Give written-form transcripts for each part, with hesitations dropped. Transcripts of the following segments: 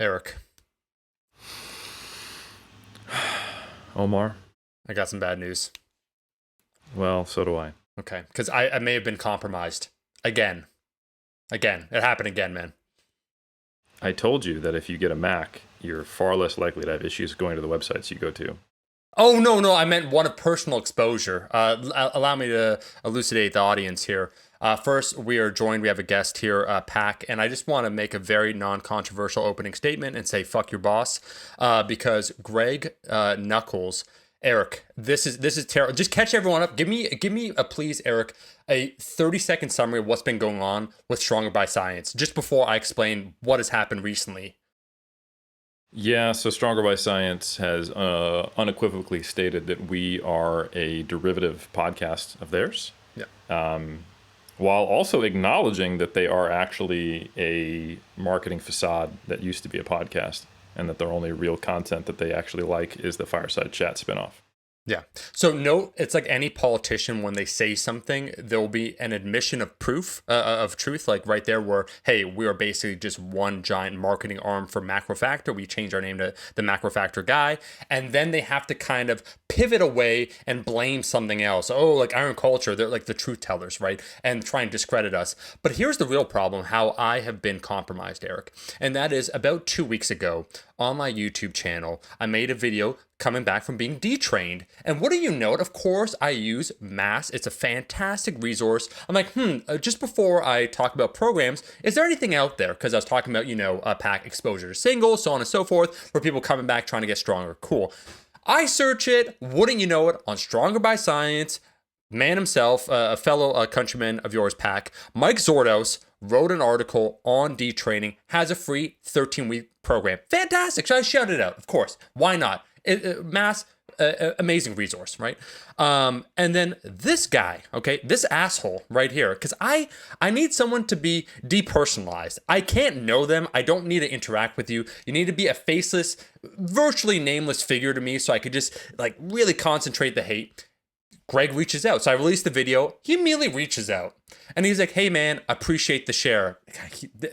Eric. Omar? I got some bad news. Well, so do I. Okay, because I may have been compromised. Again. It happened again, man. I told you that if you get a Mac, you're far less likely to have issues going to the websites you go to. Oh, no, I meant one of personal exposure. Allow me to elucidate the audience here. First, we have a guest here, Pak, and I just want to make a very non-controversial opening statement and say, fuck your boss, because Greg Knuckles, Eric, this is terrible. Just catch everyone up. Give me please, Eric, a 30-second summary of what's been going on with Stronger by Science, just before I explain what has happened recently. Yeah, so Stronger by Science has unequivocally stated that we are a derivative podcast of theirs. Yeah. While also acknowledging that they are actually a marketing facade that used to be a podcast, and that their only real content that they actually like is the Fireside Chat spinoff. Yeah. So no, it's like any politician, when they say something, there will be an admission of proof of truth, like right there where, hey, we are basically just one giant marketing arm for Macro Factor. We changed our name to the Macro Factor guy. And then they have to kind of pivot away and blame something else. Oh, like Iron Culture, they're like the truth tellers, right? And try and discredit us. But here's the real problem, how I have been compromised, Eric. And that is about 2 weeks ago on my YouTube channel, I made a video coming back from being detrained. And what do you note? Of course, I use Mass. It's a fantastic resource. I'm like, just before I talk about programs, is there anything out there? Because I was talking about, Pack exposure to singles, so on and so forth, for people coming back trying to get stronger. Cool. I search it, wouldn't you know it, on Stronger by Science, man himself, a fellow countryman of yours, Pack, Mike Zordos, wrote an article on detraining, has a free 13-week program. Fantastic. So I shouted it out, of course. Why not? Mass, amazing resource, right? And then this guy, okay, this asshole right here, because I need someone to be depersonalized. I can't know them. I don't need to interact with you. You need to be a faceless, virtually nameless figure to me so I could just like really concentrate the hate. Greg reaches out. So I released the video. He immediately reaches out. And he's like, hey, man, appreciate the share.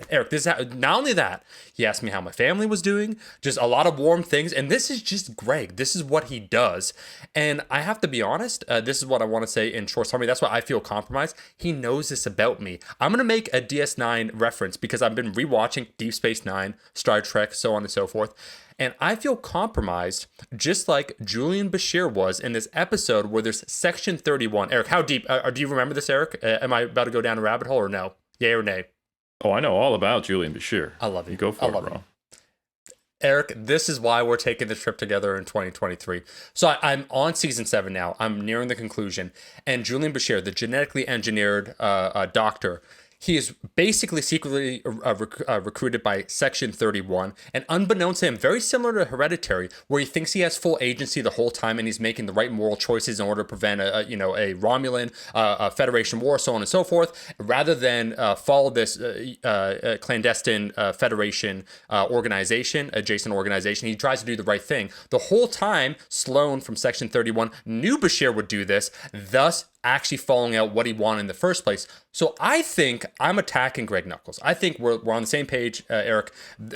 Eric, not only that, he asked me how my family was doing, just a lot of warm things. And this is just Greg. This is what he does. And I have to be honest, this is what I want to say in short summary. That's why I feel compromised. He knows this about me. I'm going to make a DS9 reference because I've been rewatching Deep Space Nine, Star Trek, so on and so forth. And I feel compromised, just like Julian Bashir was in this episode where there's Section 31. Eric, how deep? Do you remember this, Eric? Am I about to go down a rabbit hole or no? Yay or nay? Oh, I know all about Julian Bashir. I love you. Go for it, bro. Eric, this is why we're taking the trip together in 2023. So I'm on season 7 now. I'm nearing the conclusion. And Julian Bashir, the genetically engineered doctor, he is basically secretly recruited by Section 31, and unbeknownst to him, very similar to Hereditary, where he thinks he has full agency the whole time and he's making the right moral choices in order to prevent a Romulan Federation war, so on and so forth, rather than follow this clandestine Federation organization, adjacent organization. He tries to do the right thing. The whole time, Sloan from Section 31 knew Bashir would do this, thus actually following out what he wanted in the first place. So I think I'm attacking Greg Knuckles. I think we're on the same page, Eric,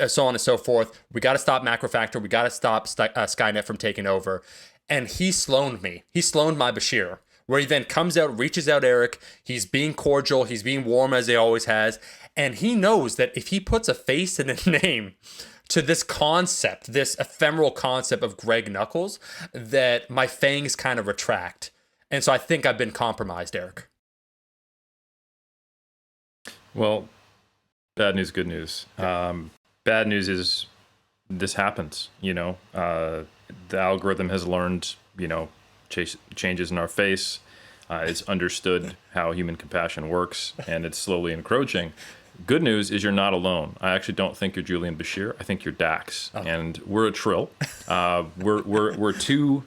so on and so forth. We got to stop Macro Factor. We got to stop Skynet from taking over. And he Sloaned me. He Sloaned my Bashir, where he then comes out, reaches out, Eric. He's being cordial. He's being warm as he always has. And he knows that if he puts a face and a name to this concept, this ephemeral concept of Greg Knuckles, that my fangs kind of retract. And so I think I've been compromised, Eric. Well, bad news, good news. Bad news is this happens, the algorithm has learned, changes in our face. It's understood how human compassion works, and it's slowly encroaching. Good news is you're not alone. I actually don't think you're Julian Bashir. I think you're Dax, and we're a trill. We're two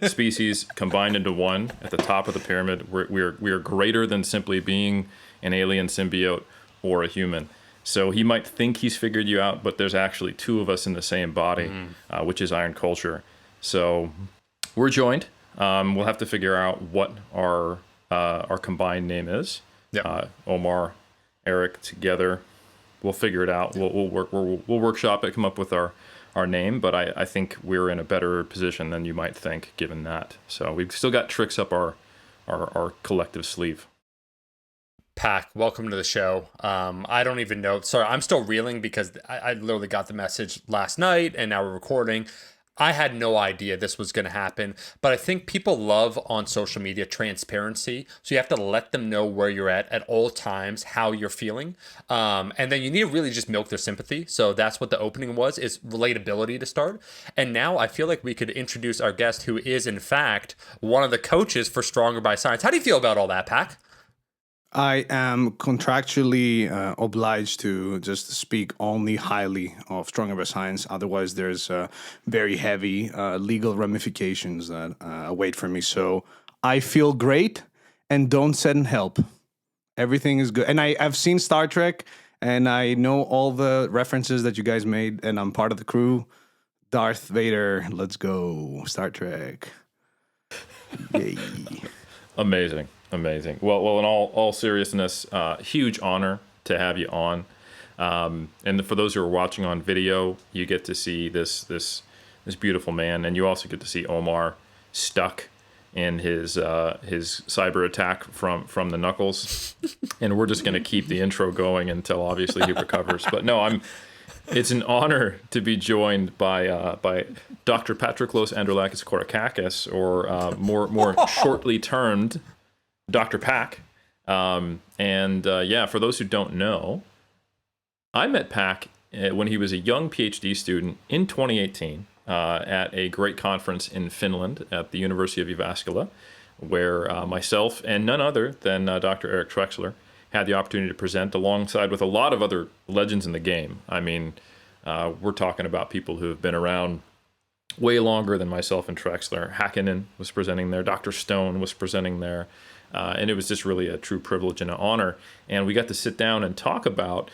species combined into one at the top of the pyramid. We are greater than simply being an alien symbiote or a human. So he might think he's figured you out, but there's actually two of us in the same body, which is Iron Culture. So we're joined. We'll have to figure out what our combined name is. Yeah. Omar, Eric together. we'll figure it out. We'll workshop it, come up with our name. But I think we're in a better position than you might think, given that. So we've still got tricks up our collective sleeve. Pak, welcome to the show. I don't even know. Sorry, I'm still reeling because I literally got the message last night and now we're recording. I had no idea this was going to happen, but I think people love on social media transparency. So you have to let them know where you're at all times, how you're feeling. And then you need to really just milk their sympathy. So that's what the opening was, is relatability to start. And now I feel like we could introduce our guest, who is in fact one of the coaches for Stronger by Science. How do you feel about all that, Pak? I am contractually obliged to just speak only highly of Stronger by Science. Otherwise, there's very heavy legal ramifications that await for me. So I feel great, and don't send help. Everything is good. And I've seen Star Trek, and I know all the references that you guys made, and I'm part of the crew. Darth Vader, let's go. Star Trek. Yay. Amazing. Well, in all seriousness, huge honor to have you on. And for those who are watching on video, you get to see this beautiful man, and you also get to see Omar stuck in his cyber attack from the knuckles. And we're just going to keep the intro going until obviously he recovers. But no, it's an honor to be joined by Dr. Patroklos Androulakis-Korakakis, or more shortly termed Dr. Pak. For those who don't know, I met Pak when he was a young PhD student in 2018 at a great conference in Finland at the University of Jyväskylä, where myself and none other than Dr. Eric Trexler had the opportunity to present alongside with a lot of other legends in the game. I mean, we're talking about people who have been around way longer than myself and Trexler. Hakkinen was presenting there. Dr. Stone was presenting there. And it was just really a true privilege and an honor. And we got to sit down and talk about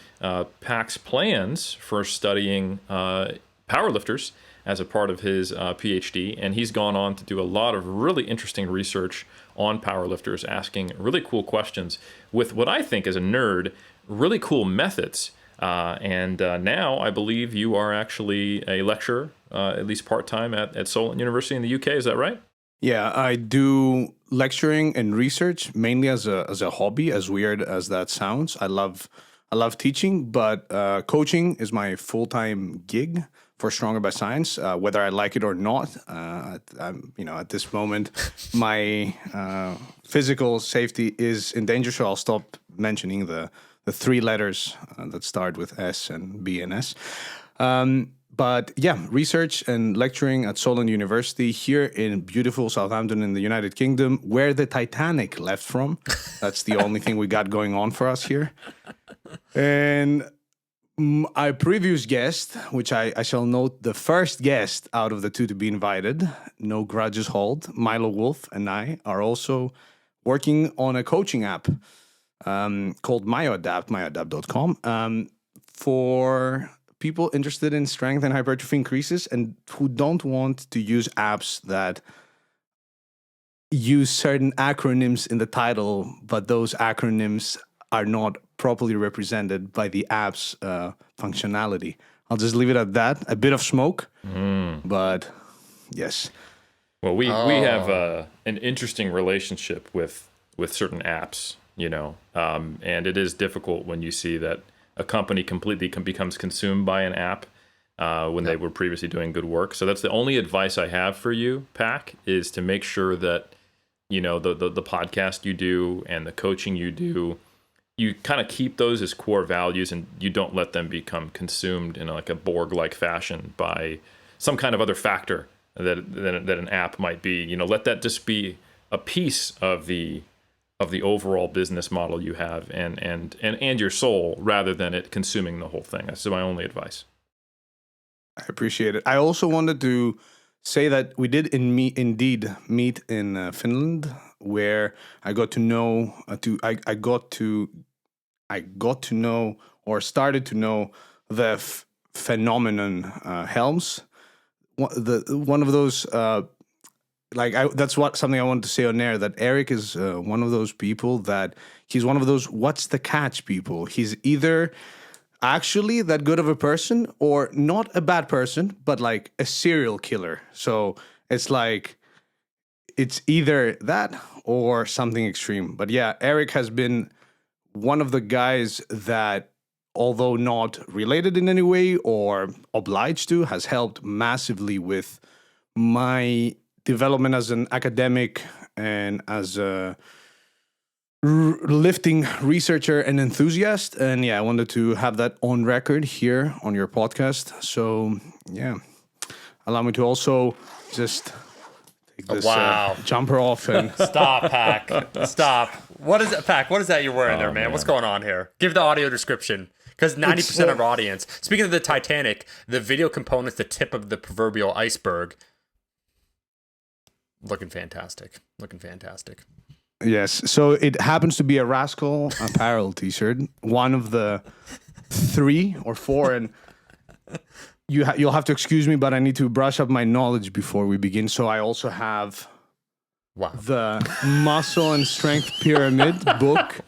Pak's plans for studying powerlifters as a part of his PhD. And he's gone on to do a lot of really interesting research on powerlifters, asking really cool questions with what I think, as a nerd, really cool methods. Now I believe you are actually a lecturer, at least part-time at Solent University in the UK. Is that right? Yeah, I do lecturing and research mainly as a hobby, as weird as that sounds. I love teaching, but coaching is my full-time gig for Stronger by Science, whether I like it or not. At this moment, my physical safety is in danger, so I'll stop mentioning the three letters that start with S and B and S. But yeah, research and lecturing at Solent University here in beautiful Southampton in the United Kingdom, where the Titanic left from. That's the only thing we got going on for us here. And our previous guest, which I shall note, the first guest out of the two to be invited, no grudges hold, Milo Wolf and I are also working on a coaching app called MyoAdapt, myoadapt.com, for people interested in strength and hypertrophy increases and who don't want to use apps that use certain acronyms in the title, but those acronyms are not properly represented by the app's functionality. I'll just leave it at that. A bit of smoke, but yes. Well, we have an interesting relationship with certain apps, and it is difficult when you see that a company completely becomes consumed by an app when they were previously doing good work. So that's the only advice I have for you, Pak, is to make sure that, the podcast you do and the coaching you do, you kind of keep those as core values and you don't let them become consumed in like a Borg-like fashion by some kind of other factor that an app might be. Let that just be a piece of the overall business model you have and your soul, rather than it consuming the whole thing. That's my only advice. I appreciate it. I also wanted to say that we did indeed meet in Finland, where I got to know or started to know the phenomenon Helms. One of those. That's something I wanted to say on air, that Eric is one of those people that he's one of those what's the catch people. He's either actually that good of a person, or not a bad person, but like a serial killer. So it's like it's either that or something extreme. But yeah, Eric has been one of the guys that, although not related in any way or obliged to, has helped massively with my development as an academic and as a lifting researcher and enthusiast. And yeah, I wanted to have that on record here on your podcast. So yeah, allow me to also just take this jumper off and Stop, Pack. Stop. What is it, Pack? What is that you're wearing there, man? What's going on here? Give the audio description. Because 90% of our audience, speaking of the Titanic, the video component's the tip of the proverbial iceberg. Looking fantastic. Looking fantastic. Yes. So it happens to be a Rascal Apparel t-shirt, one of the 3 or 4, and you'll have to excuse me, but I need to brush up my knowledge before we begin. So I also have the Muscle and Strength Pyramid book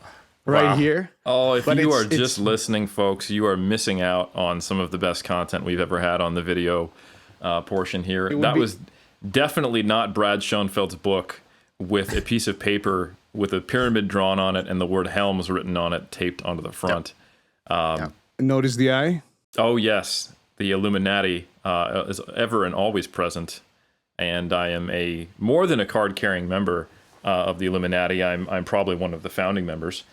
right here. Oh, if you are just listening, folks, you are missing out on some of the best content we've ever had on the video portion here. That was definitely not Brad Schoenfeld's book with a piece of paper with a pyramid drawn on it and the word Helms written on it, taped onto the front. Notice the eye? Oh, yes. The Illuminati is ever and always present. And I am more than a card-carrying member of the Illuminati. I'm probably one of the founding members.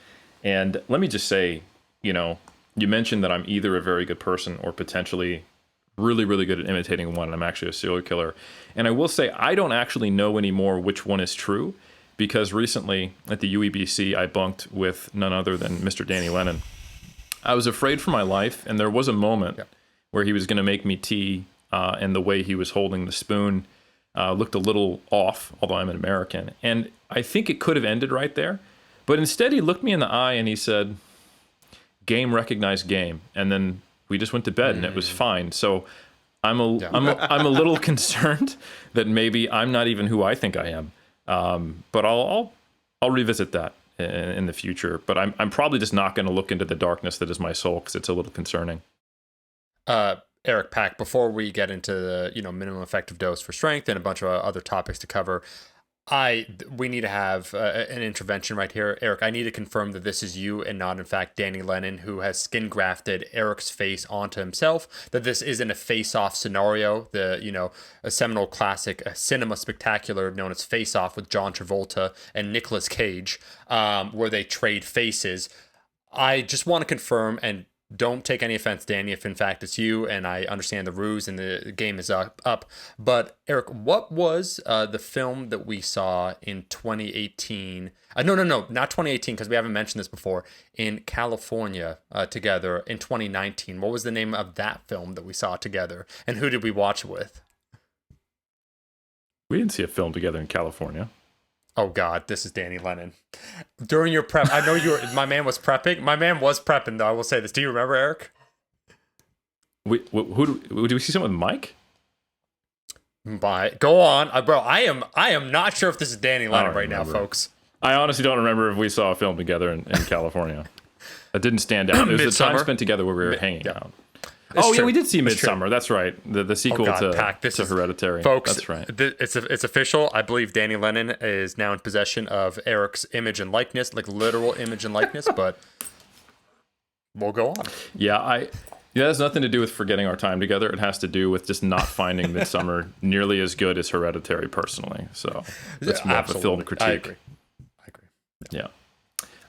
And let me just say, you mentioned that I'm either a very good person or potentially really, really good at imitating one, and I'm actually a serial killer. And I will say, I don't actually know anymore which one is true, because recently at the UEBC, I bunked with none other than Mr. Danny Lennon. I was afraid for my life, and there was a moment where he was going to make me tea, and the way he was holding the spoon looked a little off, although I'm an American. And I think it could have ended right there. But instead, he looked me in the eye and he said, "Game recognized game." And then we just went to bed, and it was fine. So I'm a little concerned that maybe I'm not even who I think I am. But I'll revisit that in the future. But I'm probably just not going to look into the darkness that is my soul, because it's a little concerning. Eric, Pack, before we get into the minimum effective dose for strength and a bunch of other topics to cover, we need to have an intervention right here. Eric, I need to confirm that this is you and not, in fact, Danny Lennon, who has skin grafted Eric's face onto himself, that this isn't a face-off scenario, a seminal classic, a cinema spectacular known as Face Off with John Travolta and Nicolas Cage, where they trade faces. I just want to confirm, and don't take any offense, Danny, if in fact it's you, and I understand the ruse and the game is up. But Eric, what was the film that we saw in 2018? No, not 2018, because we haven't mentioned this before. In California together in 2019. What was the name of that film that we saw together, and who did we watch it with? We didn't see a film together in California. Oh God, this is Danny Lennon. During your prep, I know my man was prepping. My man was prepping, though. I will say this. Do you remember, Eric? Who do we see someone with Mike? Go on, bro. I am not sure if this is Danny Lennon right now, folks. I honestly don't remember if we saw a film together in California. That didn't stand out. It was the time spent together where we were hanging out. Yeah, we did see Midsummer. That's right. The sequel to Hereditary. Folks, that's right. It's official. I believe Danny Lennon is now in possession of Eric's image and likeness, like literal image and likeness, but we'll go on. Yeah, it has nothing to do with forgetting our time together. It has to do with just not finding Midsummer nearly as good as Hereditary, personally. So that's more of a film critique. I agree. Yeah.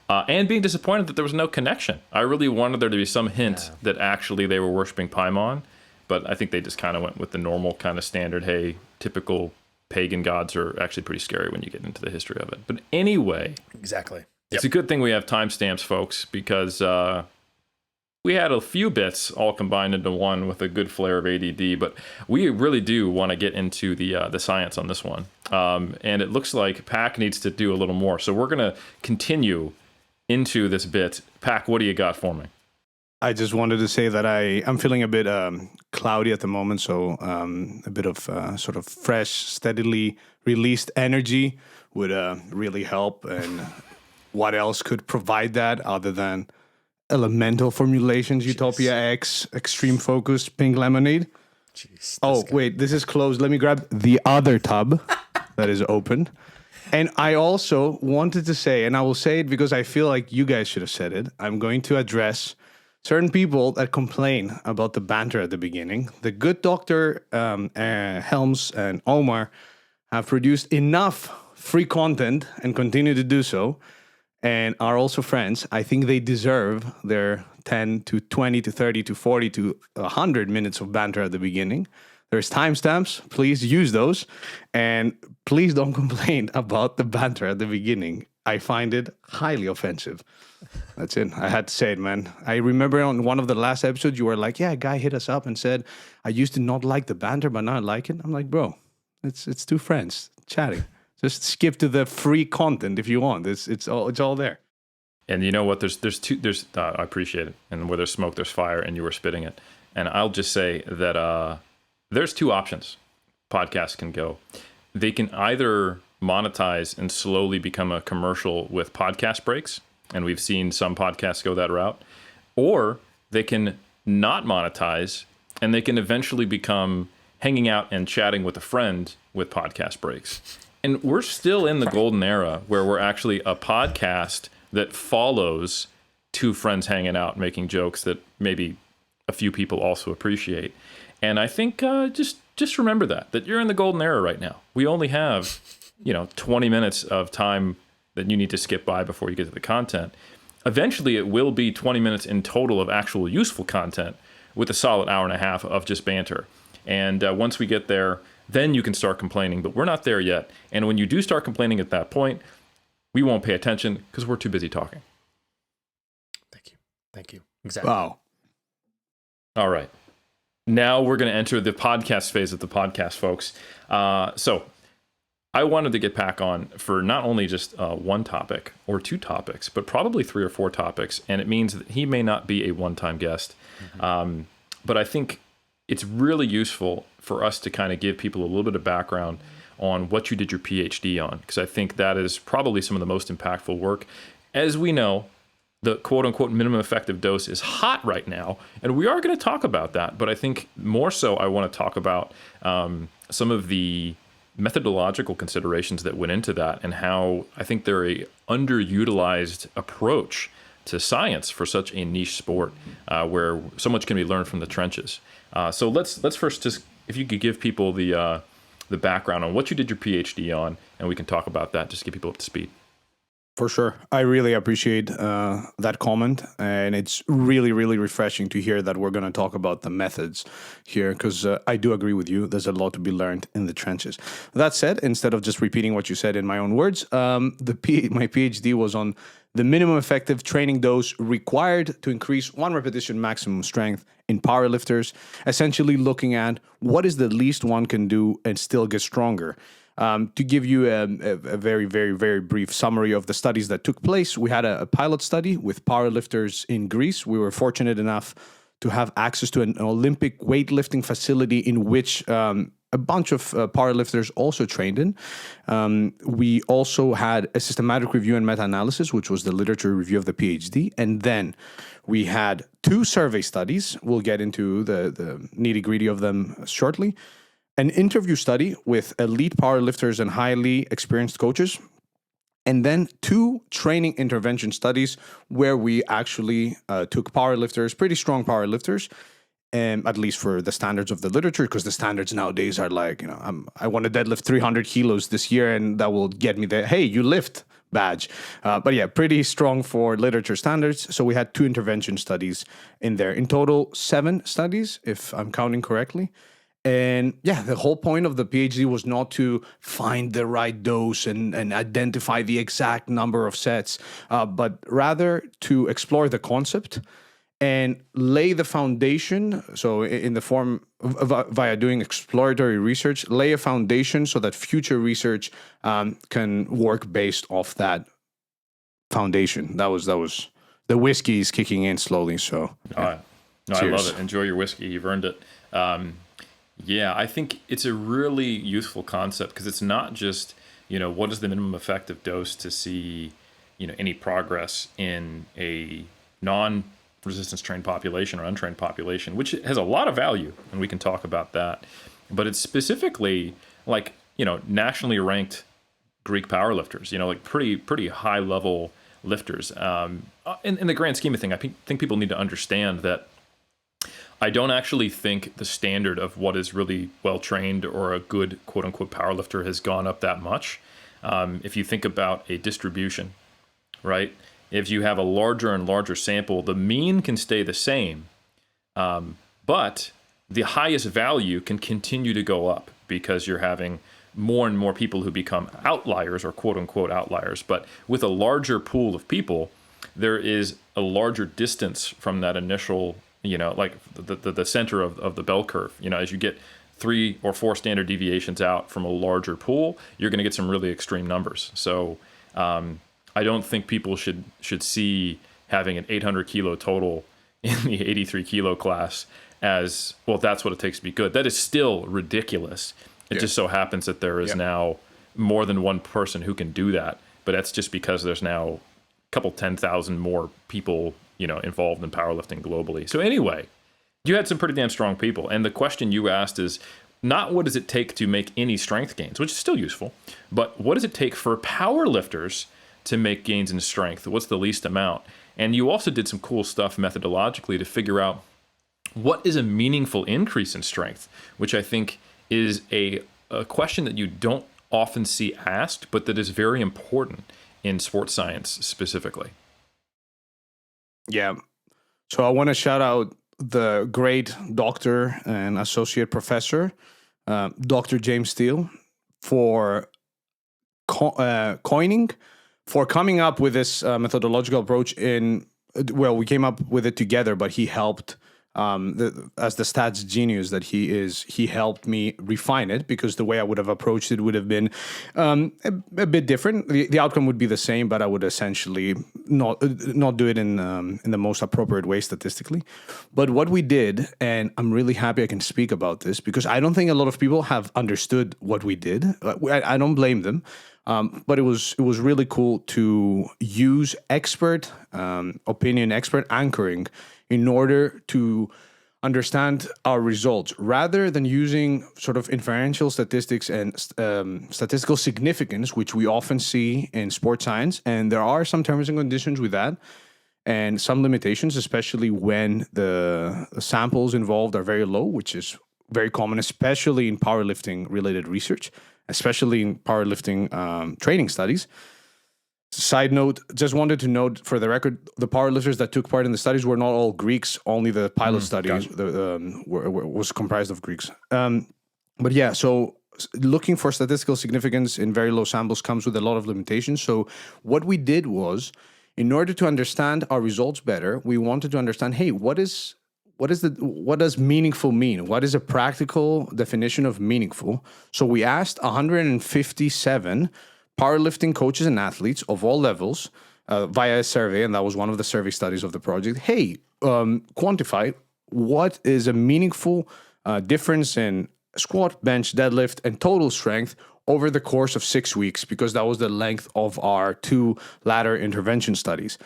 And being disappointed that there was no connection. I really wanted there to be some hint that actually they were worshiping Paimon, but I think they just kind of went with the normal kind of standard, hey, typical pagan gods are actually pretty scary when you get into the history of it. But anyway. Exactly. It's a good thing we have timestamps, folks, because we had a few bits all combined into one with a good flair of ADD, but we really do want to get into the science on this one. And it looks like Pack needs to do a little more. So we're going to continue into this bit. Pack, what do you got for me? I just wanted to say that I'm feeling a bit cloudy at the moment, so a bit of sort of fresh, steadily released energy would really help. And what else could provide that other than Elemental Formulations, Utopia X, Extreme Focus, Pink Lemonade. Jeez. Oh, wait, this is closed. Let me grab the other tub that is open. And I also wanted to say, and I will say it because I feel like you guys should have said it, I'm going to address certain people that complain about the banter at the beginning. The good Dr. Helms and Omar have produced enough free content and continue to do so, and are also friends. I think they deserve their 10 to 20 to 30 to 40 to 100 minutes of banter at the beginning. There's timestamps. Please use those. And please don't complain about the banter at the beginning. I find it highly offensive. That's it. I had to say it, man. I remember on one of the last episodes, you were like, yeah, a guy hit us up and said, I used to not like the banter, but now I like it. I'm like, bro, it's two friends chatting. Just skip to the free content if you want. It's all there. And you know what? I appreciate it. And where there's smoke, there's fire, and you were spitting it. And I'll just say that there's two options podcasts can go. They can either monetize and slowly become a commercial with podcast breaks, and we've seen some podcasts go that route, or they can not monetize and they can eventually become hanging out and chatting with a friend with podcast breaks. And we're still in the golden era where we're actually a podcast that follows two friends hanging out, making jokes that maybe a few people also appreciate. And I think just remember that you're in the golden era right now. We only have, 20 minutes of time that you need to skip by before you get to the content. Eventually, it will be 20 minutes in total of actual useful content with a solid hour and a half of just banter. And once we get there, then you can start complaining. But we're not there yet. And when you do start complaining at that point, we won't pay attention because we're too busy talking. Thank you. Exactly. Wow. All right. Now we're going to enter the podcast phase of the podcast, folks. So I wanted to get Pak on for not only just one topic or two topics, but probably 3 or 4 topics. And it means that he may not be a one-time guest. Mm-hmm. But I think it's really useful for us to kind of give people a little bit of background on what you did your PhD on, because I think that is probably some of the most impactful work. As we know, the quote-unquote minimum effective dose is hot right now, and we are going to talk about that. But I think more so I want to talk about some of the methodological considerations that went into that and how I think they're a underutilized approach to science for such a niche sport where so much can be learned from the trenches. So let's first just, if you could give people the background on what you did your PhD on, and we can talk about that, just to get people up to speed. For sure. I really appreciate that comment. And it's really, really refreshing to hear that we're going to talk about the methods here, because I do agree with you. There's a lot to be learned in the trenches. That said, instead of just repeating what you said in my own words, my PhD was on the minimum effective training dose required to increase 1 repetition maximum strength in powerlifters, essentially looking at what is the least one can do and still get stronger. To give you a very, very, very brief summary of the studies that took place, we had a pilot study with powerlifters in Greece. We were fortunate enough to have access to an Olympic weightlifting facility in which a bunch of powerlifters also trained in. We also had a systematic review and meta-analysis, which was the literature review of the PhD. And then we had 2 survey studies. We'll get into the nitty-gritty of them shortly. An interview study with elite powerlifters and highly experienced coaches, and then 2 training intervention studies where we actually took powerlifters, pretty strong powerlifters, at least for the standards of the literature, because the standards nowadays are like, I want to deadlift 300 kilos this year, and that will get me the, hey, you lift badge. But yeah, pretty strong for literature standards. So we had 2 intervention studies in there. In total, 7 studies, if I'm counting correctly. And yeah, the whole point of the PhD was not to find the right dose and identify the exact number of sets, but rather to explore the concept and lay the foundation. So in the form via doing exploratory research, lay a foundation so that future research can work based off that foundation. That was the whiskey is kicking in slowly. So yeah. No, I love it. Enjoy your whiskey. You've earned it. Yeah, I think it's a really useful concept because it's not just, what is the minimum effective dose to see, any progress in a resistance trained population or untrained population, which has a lot of value, and we can talk about that. But it's specifically like, nationally ranked Greek powerlifters, like pretty high level lifters. In the grand scheme of things, I think people need to understand that I don't actually think the standard of what is really well trained or a good quote unquote powerlifter has gone up that much. If you think about a distribution, right? If you have a larger and larger sample, the mean can stay the same, but the highest value can continue to go up because you're having more and more people who become outliers or quote unquote outliers. But with a larger pool of people, there is a larger distance from that initial, like the center of the bell curve. As you get 3 or 4 standard deviations out from a larger pool, you're going to get some really extreme numbers. So I don't think people should see having an 800 kilo total in the 83 kilo class as, well, that's what it takes to be good. That is still ridiculous. It just so happens that there is now more than one person who can do that, but that's just because there's now a couple 10,000 more people, involved in powerlifting globally. So anyway, you had some pretty damn strong people, and the question you asked is not what does it take to make any strength gains, which is still useful, but what does it take for powerlifters to make gains in strength? What's the least amount? And you also did some cool stuff methodologically to figure out what is a meaningful increase in strength, which I think is a question that you don't often see asked, but that is very important in sports science specifically. Yeah. So I want to shout out the great doctor and associate professor, Dr. James Steele, for coming up with this methodological approach we came up with it together, but he helped as the stats genius that he is, he helped me refine it, because the way I would have approached it would have been a bit different. The outcome would be the same, but I would essentially not do it in the most appropriate way statistically. But what we did, and I'm really happy I can speak about this, because I don't think a lot of people have understood what we did. I don't blame them. But it was really cool to use expert opinion, expert anchoring in order to understand our results, rather than using sort of inferential statistics and statistical significance, which we often see in sports science. And there are some terms and conditions with that, and some limitations, especially when the samples involved are very low, which is very common, especially in powerlifting related research, especially in powerlifting training studies. Side note, just wanted to note for the record, the powerlifters that took part in the studies were not all Greeks. Only the pilot study was comprised of Greeks. But yeah, so looking for statistical significance in very low samples comes with a lot of limitations. So what we did was, in order to understand our results better, we wanted to understand, hey, what does meaningful mean? What is a practical definition of meaningful? So we asked 157 powerlifting coaches and athletes of all levels via a survey, and that was one of the survey studies of the project. Hey, quantify what is a meaningful difference in squat, bench, deadlift, and total strength over the course of 6 weeks, because that was the length of our 2 ladder intervention studies.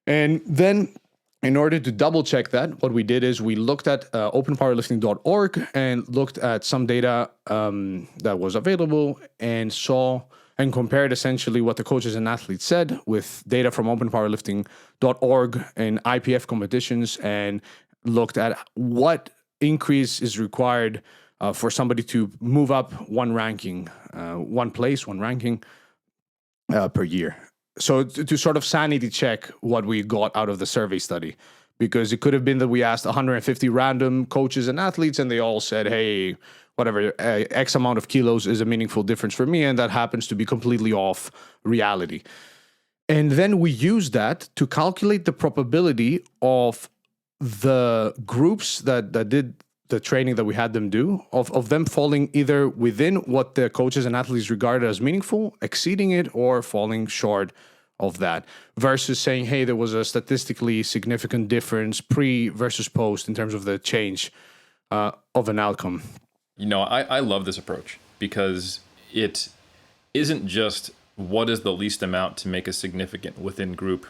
And then, in order to double check that, what we did is we looked at openpowerlifting.org and looked at some data that was available, and saw and compared essentially what the coaches and athletes said with data from openpowerlifting.org and IPF competitions, and looked at what increase is required for somebody to move up one ranking, one ranking per year. So to sort of sanity check what we got out of the survey study, because it could have been that we asked 150 random coaches and athletes and they all said, hey, whatever, X amount of kilos is a meaningful difference for me, and that happens to be completely off reality. And then we use that to calculate the probability of the groups that did the training that we had them do, of them falling either within what the coaches and athletes regarded as meaningful, exceeding it, or falling short of that, versus saying, hey, there was a statistically significant difference pre versus post in terms of the change of an outcome. I love this approach, because it isn't just what is the least amount to make a significant within group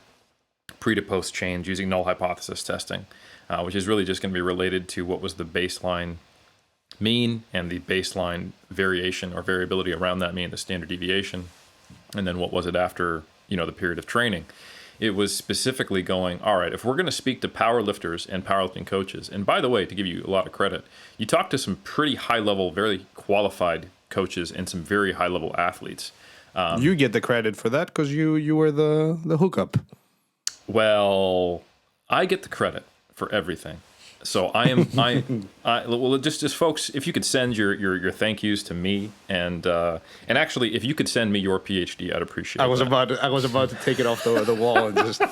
pre to post change using null hypothesis testing, which is really just going to be related to what was the baseline mean and the baseline variation or variability around that mean, the standard deviation, and then what was it after, the period of training. It was specifically going, all right, if we're going to speak to power lifters and powerlifting coaches, and by the way, to give you a lot of credit, you talk to some pretty high level, very qualified coaches and some very high level athletes. You get the credit for that because you were the hookup. Well, I get the credit for everything. So well, just folks, if you could send your thank yous to me, and actually, if you could send me your PhD, I'd appreciate it. I was about to take it off the wall and just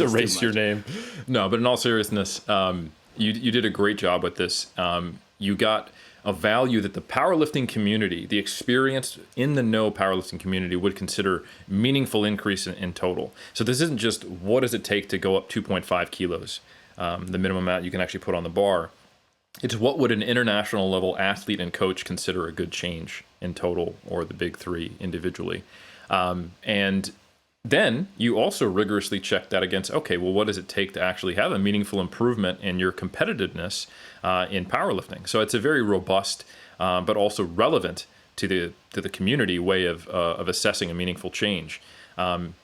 erase your name. No, but in all seriousness, you did a great job with this. You got a value that the powerlifting community, the experienced in the know powerlifting community, would consider meaningful increase in total. So this isn't just what does it take to go up 2.5 kilos. The minimum amount you can actually put on the bar. It's what would an international level athlete and coach consider a good change in total, or the big three individually. And then you also rigorously check that against, okay, well, what does it take to actually have a meaningful improvement in your competitiveness in powerlifting? So it's a very robust, but also relevant to the community way of assessing a meaningful change.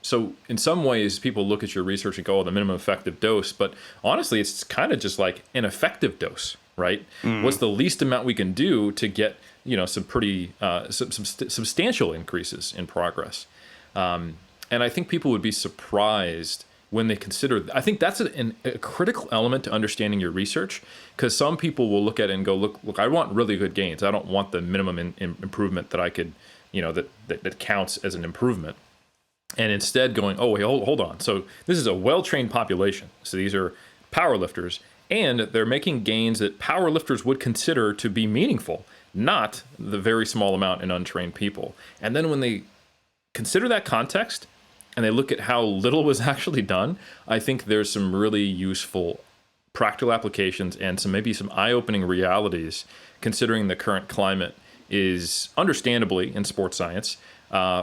So in some ways, people look at your research and go, oh, the minimum effective dose. But honestly, it's kind of just like an effective dose, right? Mm-hmm. What's the least amount we can do to get, some pretty substantial increases in progress? And I think people would be surprised when they consider, I think that's a critical element to understanding your research, because some people will look at it and go, look, I want really good gains. I don't want the minimum improvement that I could, that counts as an improvement. And instead going, oh, wait, hold on. So this is a well-trained population. So these are powerlifters, and they're making gains that powerlifters would consider to be meaningful, not the very small amount in untrained people. And then when they consider that context and they look at how little was actually done, I think there's some really useful practical applications and maybe some eye-opening realities, considering the current climate is understandably in sports science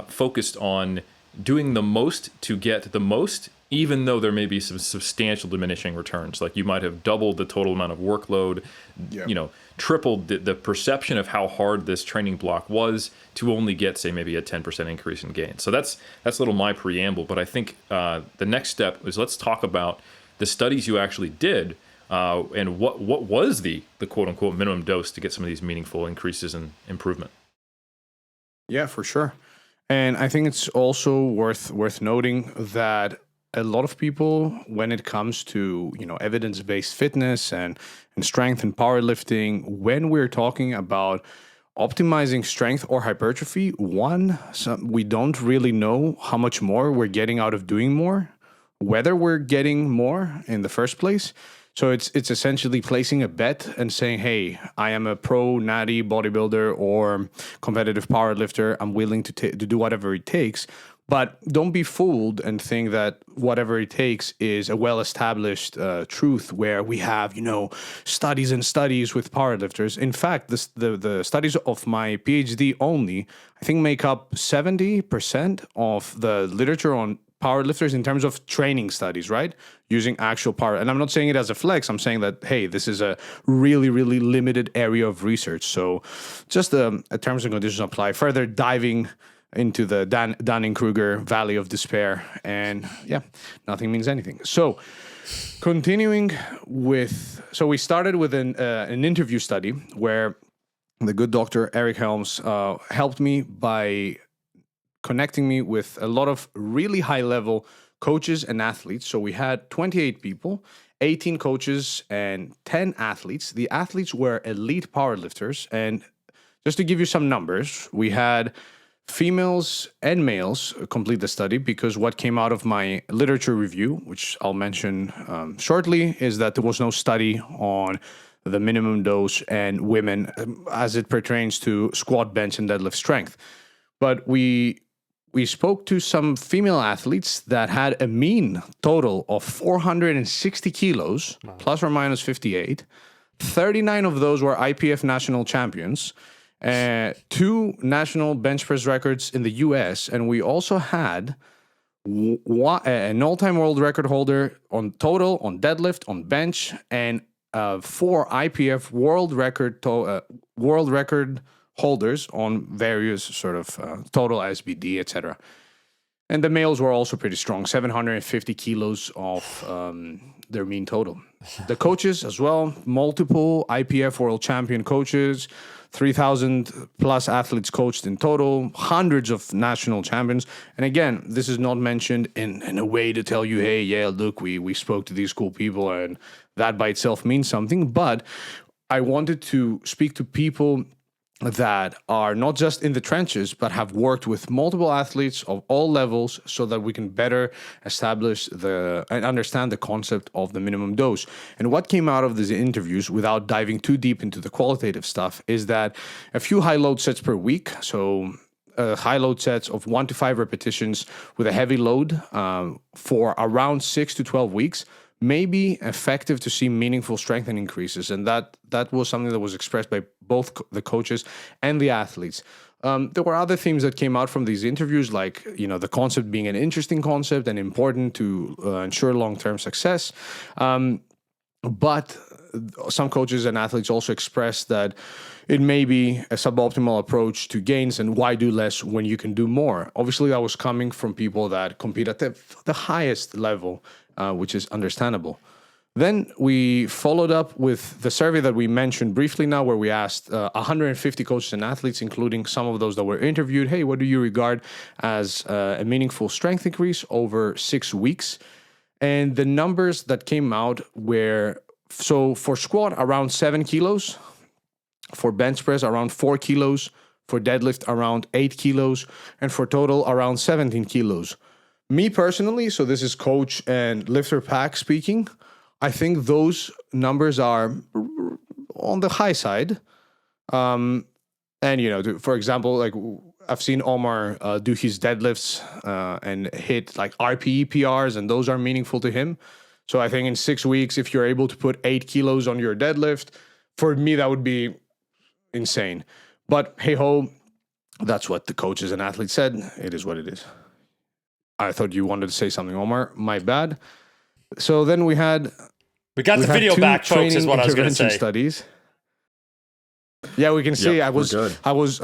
focused on doing the most to get the most, even though there may be some substantial diminishing returns. Like you might have doubled the total amount of workload, tripled the perception of how hard this training block was to only get, say, maybe a 10% increase in gain. So that's a little my preamble. But I think the next step is let's talk about the studies you actually did and what was the quote unquote minimum dose to get some of these meaningful increases in improvement. Yeah, for sure. And I think it's also worth noting that a lot of people, when it comes to evidence-based fitness and strength and powerlifting, when we're talking about optimizing strength or hypertrophy, we don't really know how much more we're getting out of doing more, whether we're getting more in the first place. So it's essentially placing a bet and saying, hey, I am a pro natty bodybuilder or competitive powerlifter. I'm willing to do whatever it takes. But don't be fooled and think that whatever it takes is a well-established truth where we have, studies and studies with powerlifters. In fact, the studies of my PhD only, I think, make up 70% of the literature on powerlifters in terms of training studies, right? Using actual power. And I'm not saying it as a flex. I'm saying that, hey, this is a really, really limited area of research. So just the terms and conditions apply. Further diving into the Dunning-Kruger Valley of Despair. And yeah, nothing means anything. So continuing so we started with an interview study where the good Dr. Eric Helms helped me by connecting me with a lot of really high-level coaches and athletes. So we had 28 people, 18 coaches, and 10 athletes. The athletes were elite powerlifters. And just to give you some numbers, we had females and males complete the study, because what came out of my literature review, which I'll mention shortly, is that there was no study on the minimum dose and women as it pertains to squat, bench, and deadlift strength. But we spoke to some female athletes that had a mean total of 460 kilos, plus or minus 58. 39 of those were IPF national champions, 2 national bench press records in the US, and we also had an all-time world record holder on total, on deadlift, on bench, and 4 IPF world record holders on various sort of total SBD, etc. And the males were also pretty strong, 750 kilos of their mean total. The coaches as well, multiple IPF world champion coaches, 3,000 plus athletes coached in total, hundreds of national champions. And again, this is not mentioned in a way to tell you, hey, yeah, look, we spoke to these cool people and that by itself means something. But I wanted to speak to people that are not just in the trenches, but have worked with multiple athletes of all levels so that we can better establish and understand the concept of the minimum dose. And what came out of these interviews, without diving too deep into the qualitative stuff, is that a few high load sets per week, so high load sets of 1 to 5 repetitions with a heavy load for around 6 to 12 weeks, may be effective to see meaningful strength and increases. And that was something that was expressed by both the coaches and the athletes. There were other themes that came out from these interviews, like, the concept being an interesting concept and important to ensure long-term success. But some coaches and athletes also expressed that it may be a suboptimal approach to gains, and why do less when you can do more? Obviously, that was coming from people that compete at the highest level, which is understandable. Then we followed up with the survey that we mentioned briefly now, where we asked 150 coaches and athletes, including some of those that were interviewed, hey, what do you regard as a meaningful strength increase over 6 weeks? And the numbers that came out were, so for squat, around 7 kilos, for bench press, around 4 kilos, for deadlift, around 8 kilos, and for total, around 17 kilos. Me personally, so this is coach and Dr Pak speaking, I think those numbers are on the high side. And, for example, like I've seen Omar do his deadlifts and hit like RPE PRs, and those are meaningful to him. So I think in 6 weeks, if you're able to put 8 kilos on your deadlift, for me, that would be insane. But hey ho, that's what the coaches and athletes said. It is what it is. I thought you wanted to say something, Omar. My bad. So then we got the video back, folks, is what I was going to say. Studies. Yeah, we can see. Yep, I was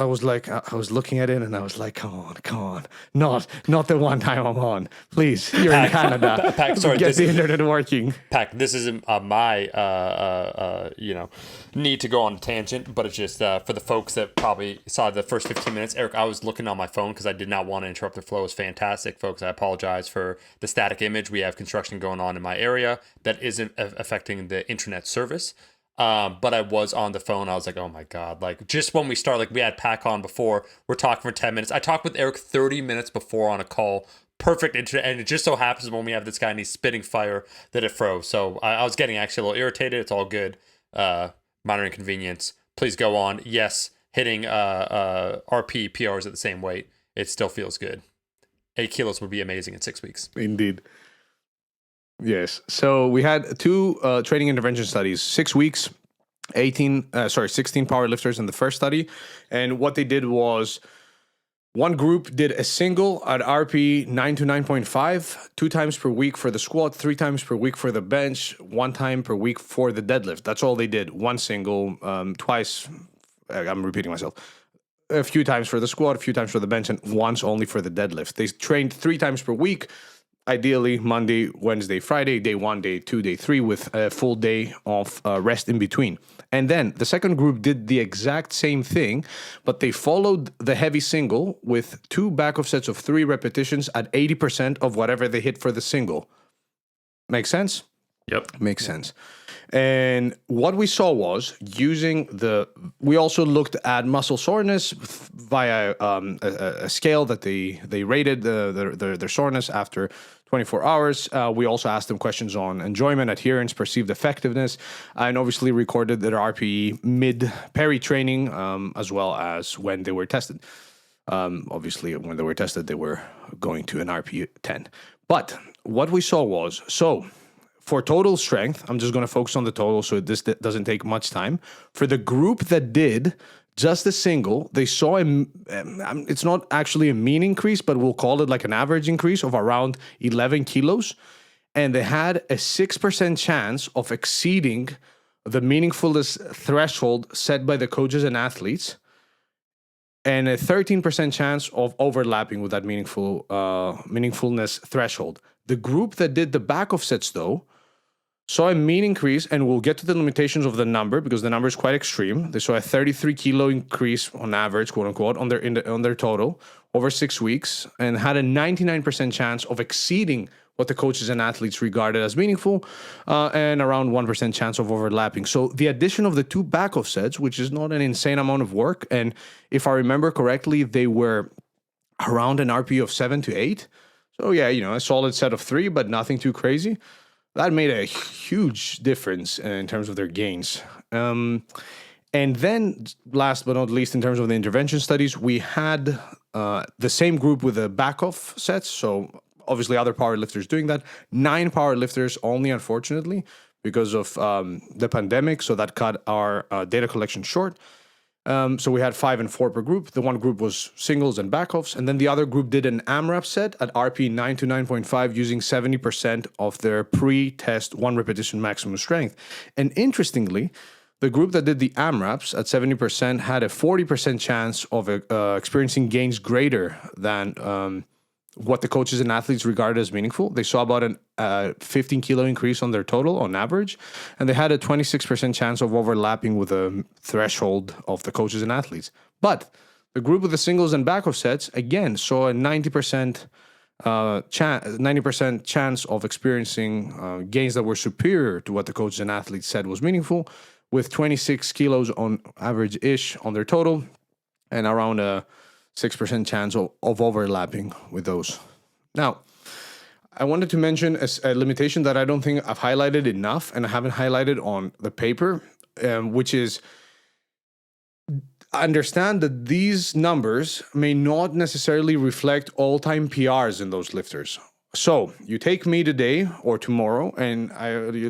looking at it and I was like, come on, not the one time I'm on. Please, you're in Canada. Pak, sorry, get the internet working. Pak, this isn't my need to go on a tangent, but it's just for the folks that probably saw the first 15 minutes. Eric, I was looking on my phone because I did not want to interrupt the flow. It was fantastic, folks. I apologize for the static image. We have construction going on in my area that isn't affecting the internet service. But I was on the phone. I was like, oh my God. Like, just when we start, like we had Pak on before, we're talking for 10 minutes. I talked with Eric 30 minutes before on a call. Perfect internet. And it just so happens when we have this guy and he's spitting fire that it froze. So I was getting actually a little irritated. It's all good. Minor inconvenience. Please go on. Yes, hitting RP PRs at the same weight. It still feels good. 8 kilos would be amazing in 6 weeks. Indeed. Yes. So we had 2 training intervention studies, 6 weeks, 16 powerlifters in the first study. And what they did was one group did a single at RP 9 to 9.5, 2 times per week for the squat, 3 times per week for the bench, 1 time per week for the deadlift. That's all they did. One single, twice. I'm repeating myself. A few times for the squat, a few times for the bench, and once only for the deadlift. They trained 3 times per week. Ideally, Monday, Wednesday, Friday, day 1, day 2, day 3, with a full day of rest in between. And then the second group did the exact same thing, but they followed the heavy single with 2 back-off sets of 3 repetitions at 80% of whatever they hit for the single. Make sense? Yep. Makes sense. And what we saw was we also looked at muscle soreness via a scale that they rated their soreness after 24 hours. We also asked them questions on enjoyment, adherence, perceived effectiveness, and obviously recorded their RPE mid-peri training, as well as when they were tested. Obviously, when they were tested, they were going to an RPE 10. But what we saw was, for total strength, I'm just going to focus on the total so this doesn't take much time. For the group that did just the single, they saw it's not actually a mean increase, but we'll call it like an average increase of around 11 kilos. And they had a 6% chance of exceeding the meaningfulness threshold set by the coaches and athletes, and a 13% chance of overlapping with that meaningfulness threshold. The group that did the back off sets, though, saw a mean increase, and we'll get to the limitations of the number because the number is quite extreme. They saw a 33 kilo increase on average, quote unquote, on their total over 6 weeks, and had a 99% chance of exceeding what the coaches and athletes regarded as meaningful, and around 1% chance of overlapping. So the addition of the two back off sets, which is not an insane amount of work, and if I remember correctly, they were around an RP of 7 to 8. So yeah, a solid set of 3, but nothing too crazy. That made a huge difference in terms of their gains. And then, last but not least, in terms of the intervention studies, we had the same group with the back-off sets. So obviously other powerlifters doing that. 9 powerlifters only, unfortunately, because of the pandemic. So that cut our data collection short. So we had 5 and 4 per group. The one group was singles and backoffs, and then the other group did an AMRAP set at RP 9 to 9.5 using 70% of their pre-test 1 repetition maximum strength. And interestingly, the group that did the AMRAPs at 70% had a 40% chance of experiencing gains greater than what the coaches and athletes regarded as meaningful. They saw about a 15 kilo increase on their total on average, and they had a 26% chance of overlapping with the threshold of the coaches and athletes. But the group with the singles and back off sets, again, saw a 90% chance of experiencing gains that were superior to what the coaches and athletes said was meaningful, with 26 kilos on average-ish on their total, and around a 6% chance of overlapping with those. Now, I wanted to mention a limitation that I don't think I've highlighted enough, and I haven't highlighted on the paper, which is understand that these numbers may not necessarily reflect all-time PRs in those lifters. So you take me today or tomorrow, and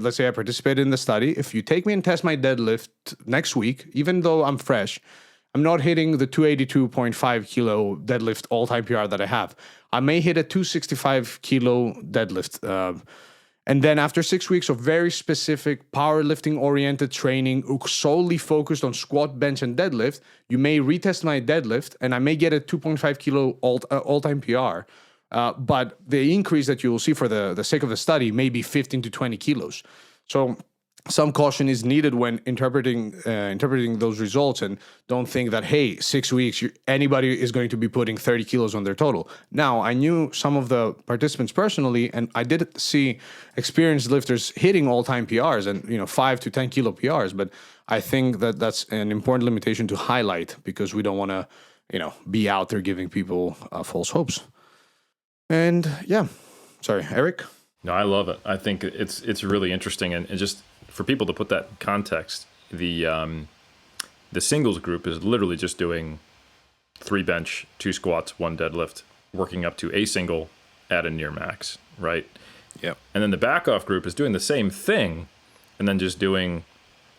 let's say I participate in the study. If you take me and test my deadlift next week, even though I'm fresh, I'm not hitting the 282.5 kilo deadlift all-time PR that I have. I may hit a 265 kilo deadlift. And then after 6 weeks of very specific powerlifting-oriented training, solely focused on squat, bench, and deadlift, you may retest my deadlift, and I may get a 2.5 kilo all-time PR. But the increase that you will see for the sake of the study may be 15 to 20 kilos. So some caution is needed when interpreting those results, and don't think that, hey, 6 weeks, anybody is going to be putting 30 kilos on their total. Now, I knew some of the participants personally, and I did see experienced lifters hitting all-time PRs and 5 to 10 kilo PRs, but I think that that's an important limitation to highlight because we don't want to be out there giving people false hopes. And yeah, sorry, Eric? No, I love it. I think it's really interesting, and just for people to put that in context, the singles group is literally just doing 3 bench, 2 squats, 1 deadlift, working up to a single at a near max, right? Yeah. And then the back off group is doing the same thing, and then just doing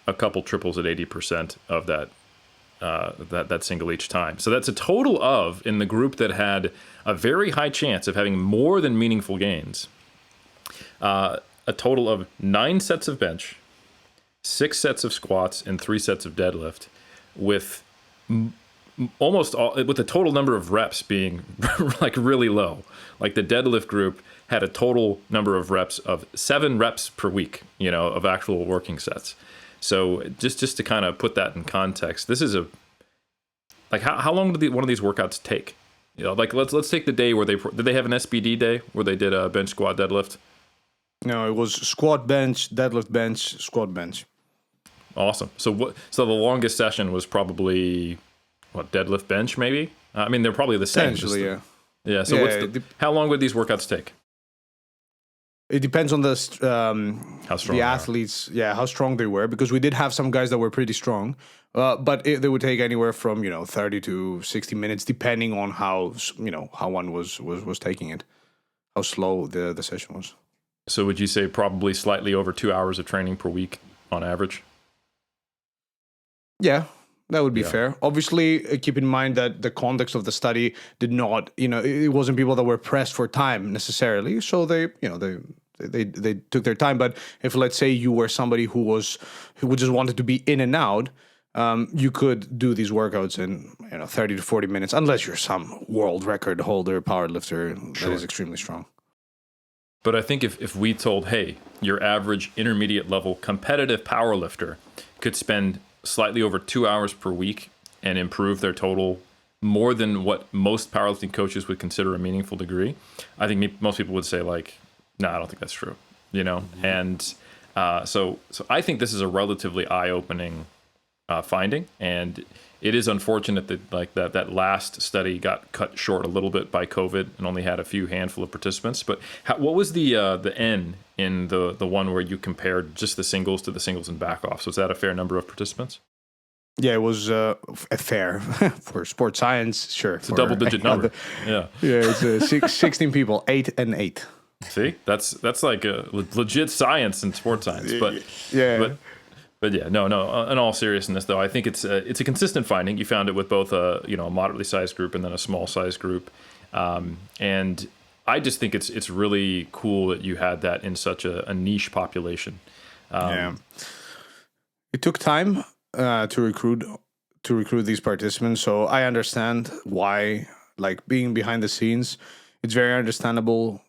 a couple triples at 80% of that single each time. So that's a total of, in the group that had a very high chance of having more than meaningful gains, a total of 9 sets of bench, 6 sets of squats, and 3 sets of deadlift, with almost all, with the total number of reps being like really low. Like the deadlift group had a total number of reps of 7 reps per week, of actual working sets. So just to kind of put that in context, this is how long did one of these workouts take? Let's take the day where did they have an SBD day where they did a bench, squat, deadlift? No, it was squat, bench, deadlift, bench, squat, bench. Awesome. So the longest session was probably deadlift, bench, maybe? I mean, they're probably the same. Essentially, yeah. Yeah. So how long would these workouts take? It depends on how strong the athletes, how strong they were, because we did have some guys that were pretty strong, but they would take anywhere from 30 to 60 minutes, depending on how one was taking it, how slow the session was. So would you say probably slightly over 2 hours of training per week on average? Yeah, That would be fair. Obviously, keep in mind that the context of the study did not, it wasn't people that were pressed for time necessarily. So they took their time. But if, let's say, you were somebody who just wanted to be in and out, you could do these workouts in 30 to 40 minutes, unless you're some world record holder powerlifter that is extremely strong. But I think if we told, hey, your average intermediate level competitive powerlifter could spend slightly over 2 hours per week and improve their total more than what most powerlifting coaches would consider a meaningful degree, I think most people would say, like, no, I don't think that's true, Mm-hmm. And so I think this is a relatively eye-opening finding, and it is unfortunate that that last study got cut short a little bit by COVID and only had a handful of participants. But what was the N in the one where you compared just the singles to the singles and back off? So is that a fair number of participants? Yeah, it was a fair for sports science. Sure, it's a double-digit number. Yeah, it's 16 people, 8 and 8. See, that's like a legit science in sports science. But yeah. But yeah, no. In all seriousness, though, I think it's a consistent finding. You found it with both a moderately sized group and then a small sized group, and I just think it's really cool that you had that in such a niche population. It took time to recruit these participants, so I understand why. Like, being behind the scenes, it's very understandable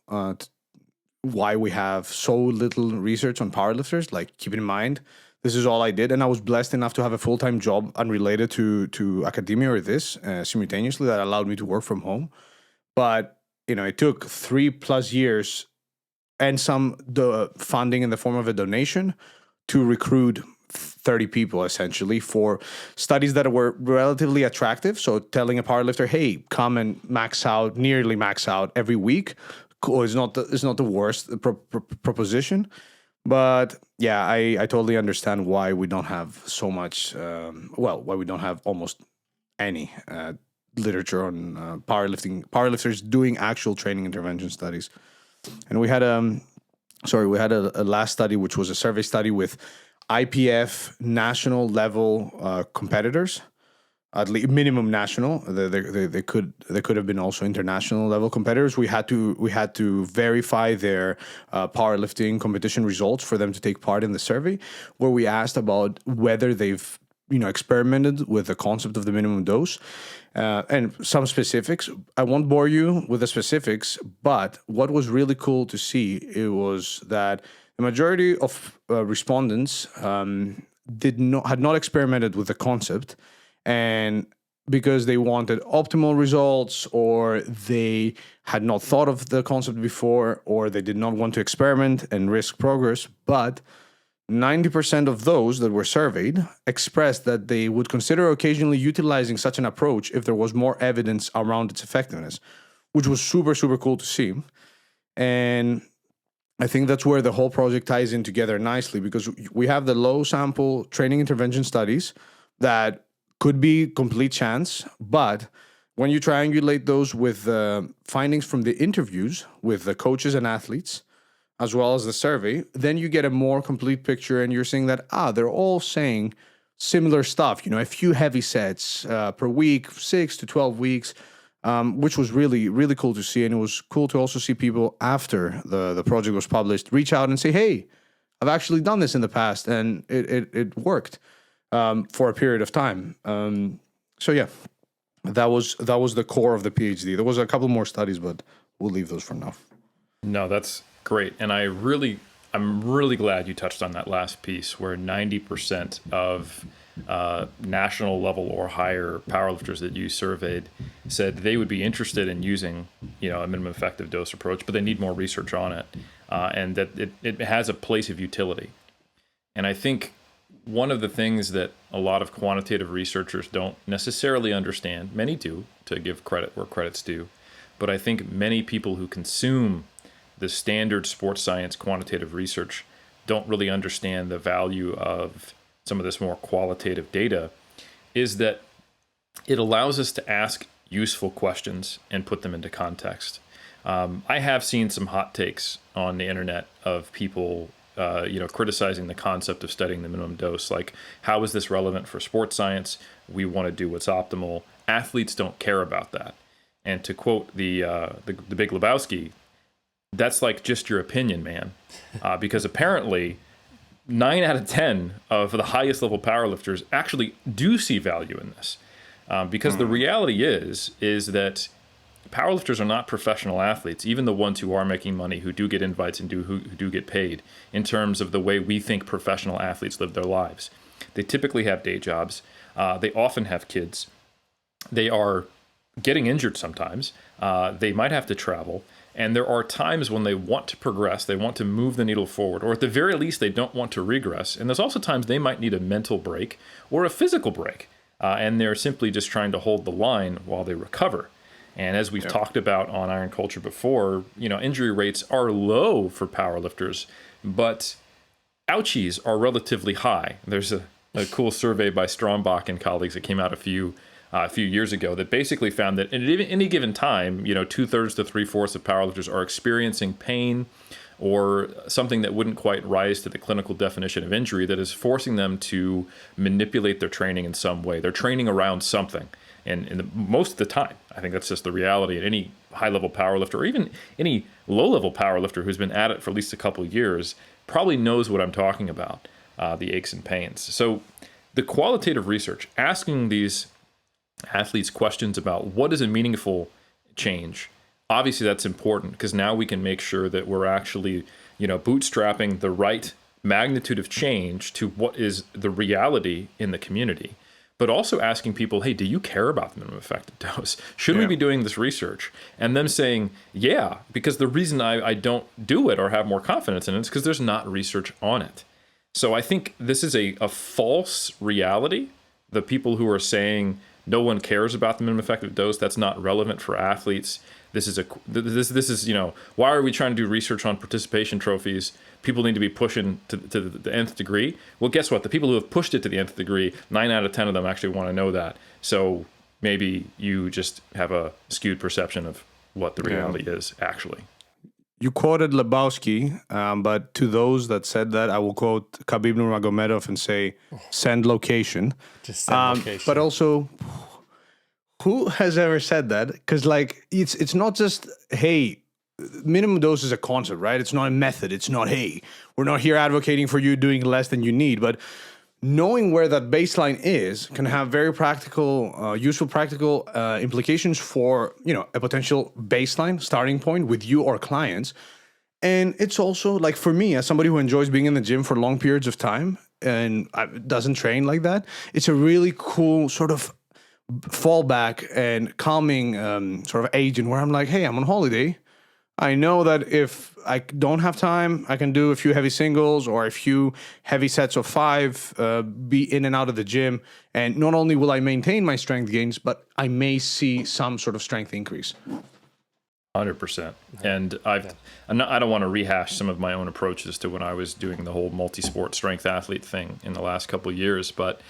why we have so little research on powerlifters. Like, keep in mind, this is all I did, and I was blessed enough to have a full-time job unrelated to academia or this simultaneously that allowed me to work from home. But it took 3+ years and some funding in the form of a donation to recruit 30 people essentially for studies that were relatively attractive. So telling a powerlifter, hey, come and nearly max out every week, is not the worst proposition. But yeah, I totally understand why we don't have so much, why we don't have almost any literature on powerlifters doing actual training intervention studies. And we had a last study, which was a survey study with IPF national level competitors, at least minimum national. They could have been also international level competitors. We had to verify their powerlifting competition results for them to take part in the survey, where we asked about whether they've experimented with the concept of the minimum dose and some specifics. I won't bore you with the specifics, but what was really cool to see was that the majority of respondents had not experimented with the concept. And because they wanted optimal results, or they had not thought of the concept before, or they did not want to experiment and risk progress. But 90% of those that were surveyed expressed that they would consider occasionally utilizing such an approach if there was more evidence around its effectiveness, which was super, super cool to see. And I think that's where the whole project ties in together nicely, because we have the low sample training intervention studies that could be complete chance, but when you triangulate those with findings from the interviews with the coaches and athletes, as well as the survey, then you get a more complete picture, and you're seeing that they're all saying similar stuff. A few heavy sets per week, 6 to 12 weeks, which was really, really cool to see. And it was cool to also see people after the project was published reach out and say, hey, I've actually done this in the past, and it worked. For a period of time. So yeah, that was the core of the PhD. There was a couple more studies, but we'll leave those for now. No, that's great. And I'm really glad you touched on that last piece, where 90% of national level or higher powerlifters that you surveyed said they would be interested in using, a minimum effective dose approach, but they need more research on it, and that it has a place of utility. And I think one of the things that a lot of quantitative researchers don't necessarily understand, many do, to give credit where credit's due, but I think many people who consume the standard sports science quantitative research don't really understand the value of some of this more qualitative data, is that it allows us to ask useful questions and put them into context. I have seen some hot takes on the internet of people criticizing the concept of studying the minimum dose. Like, how is this relevant for sports science? We want to do what's optimal. Athletes don't care about that. And to quote the Big Lebowski, that's like just your opinion, man. Because apparently 9 out of 10 of the highest level powerlifters actually do see value in this. Because the reality is that powerlifters are not professional athletes, even the ones who are making money, who do get invites and who do get paid, in terms of the way we think professional athletes live their lives. They typically have day jobs. They often have kids. They are getting injured sometimes. They might have to travel. And there are times when they want to progress, they want to move the needle forward, or at the very least, they don't want to regress. And there's also times they might need a mental break or a physical break. And they're simply just trying to hold the line while they recover. And as we've talked about on Iron Culture before, injury rates are low for powerlifters, but ouchies are relatively high. There's a cool survey by Strombach and colleagues that came out a few years ago that basically found that at any given time, 2/3 to 3/4 of powerlifters are experiencing pain or something that wouldn't quite rise to the clinical definition of injury that is forcing them to manipulate their training in some way. They're training around something. And most of the time, I think that's just the reality. And any high-level powerlifter, or even any low-level powerlifter who's been at it for at least a couple of years, probably knows what I'm talking about, the aches and pains. So the qualitative research, asking these athletes questions about what is a meaningful change, obviously that's important, because now we can make sure that we're actually, bootstrapping the right magnitude of change to what is the reality in the community. But also asking people, hey, do you care about the minimum effective dose? Should we be doing this research? And them saying, yeah, because the reason I don't do it or have more confidence in it is because there's not research on it. So I think this is a false reality. The people who are saying no one cares about the minimum effective dose, that's not relevant for athletes. This is why are we trying to do research on participation trophies? People need to be pushing to the nth degree. Well, guess what? The people who have pushed it to the nth degree, 9 out of 10 of them actually want to know that. So maybe you just have a skewed perception of what the reality is actually. You quoted Lebowski, but to those that said that, I will quote Khabib Nurmagomedov and say, send location. Just send location. But also, who has ever said that? Because it's not just, hey, minimum dose is a concept, right? It's not a method. It's not, hey, we're not here advocating for you doing less than you need. But knowing where that baseline is can have very practical, useful practical implications for, a potential baseline starting point with you or clients. And it's also like, for me, as somebody who enjoys being in the gym for long periods of time and doesn't train like that, it's a really cool sort of fallback and calming sort of agent where I'm like, hey, I'm on holiday. I know that if I don't have time, I can do a few heavy singles or a few heavy sets of 5, be in and out of the gym. And not only will I maintain my strength gains, but I may see some sort of strength increase. 100%. And I don't want to rehash some of my own approaches to when I was doing the whole multi-sport strength athlete thing in the last couple of years, but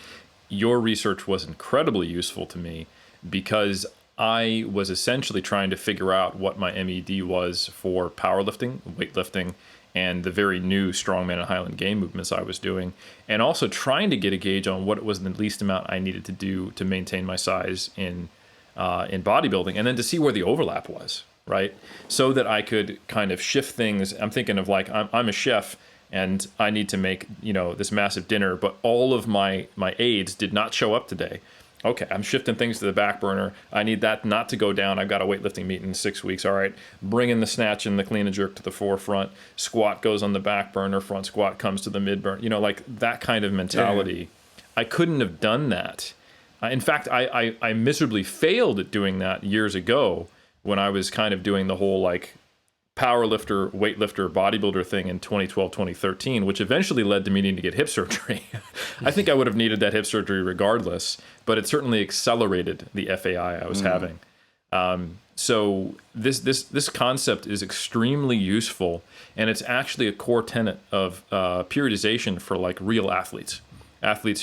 your research was incredibly useful to me because I was essentially trying to figure out what my MED was for powerlifting, weightlifting, and the very new strongman and Highland game movements I was doing, and also trying to get a gauge on what was the least amount I needed to do to maintain my size in bodybuilding, and then to see where the overlap was, right? So that I could kind of shift things. I'm thinking of like, I'm a chef, and I need to make, this massive dinner, but all of my aides did not show up today. Okay, I'm shifting things to the back burner. I need that not to go down. I've got a weightlifting meet in 6 weeks. All right, bringing the snatch and the clean and jerk to the forefront. Squat goes on the back burner. Front squat comes to the mid burner. Like that kind of mentality. Yeah. I couldn't have done that. In fact, I miserably failed at doing that years ago when I was kind of doing the whole like powerlifter, weightlifter, bodybuilder thing in 2012, 2013, which eventually led to me needing to get hip surgery. I think I would have needed that hip surgery regardless, but it certainly accelerated the FAI I was having. So this concept is extremely useful, and it's actually a core tenet of periodization for like real athletes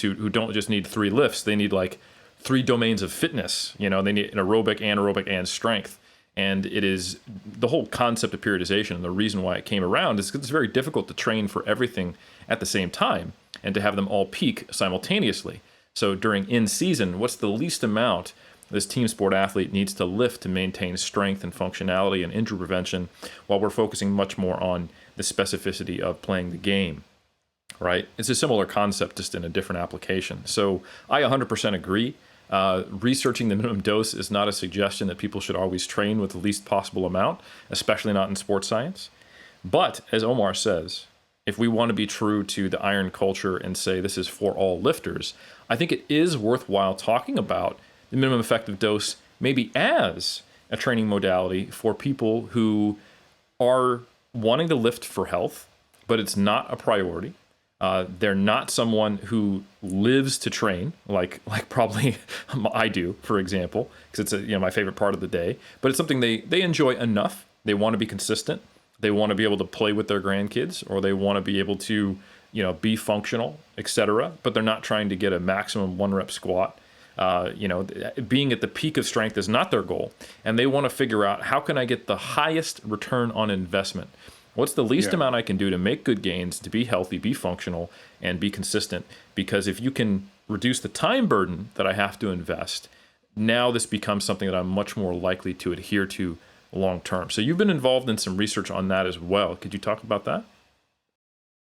who don't just need 3 lifts. They need like 3 domains of fitness. They need an aerobic, anaerobic, and strength. And it is the whole concept of periodization, and the reason why it came around is because it's very difficult to train for everything at the same time and to have them all peak simultaneously. So during in season, what's the least amount this team sport athlete needs to lift to maintain strength and functionality and injury prevention, while we're focusing much more on the specificity of playing the game, right? It's a similar concept, just in a different application. So I 100% agree. Researching the minimum dose is not a suggestion that people should always train with the least possible amount, especially not in sports science. But as Omar says, if we want to be true to the iron culture and say this is for all lifters, I think it is worthwhile talking about the minimum effective dose maybe as a training modality for people who are wanting to lift for health, but it's not a priority. They're not someone who lives to train, like probably I do, for example, because it's my favorite part of the day. But it's something they enjoy enough. They want to be consistent. They want to be able to play with their grandkids, or they want to be able to be functional, etc. But they're not trying to get a maximum 1-rep squat. Being at the peak of strength is not their goal, and they want to figure out, how can I get the highest return on investment? What's the least amount I can do to make good gains, to be healthy, be functional, and be consistent? Because if you can reduce the time burden that I have to invest, now this becomes something that I'm much more likely to adhere to long term. So you've been involved in some research on that as well. Could you talk about that?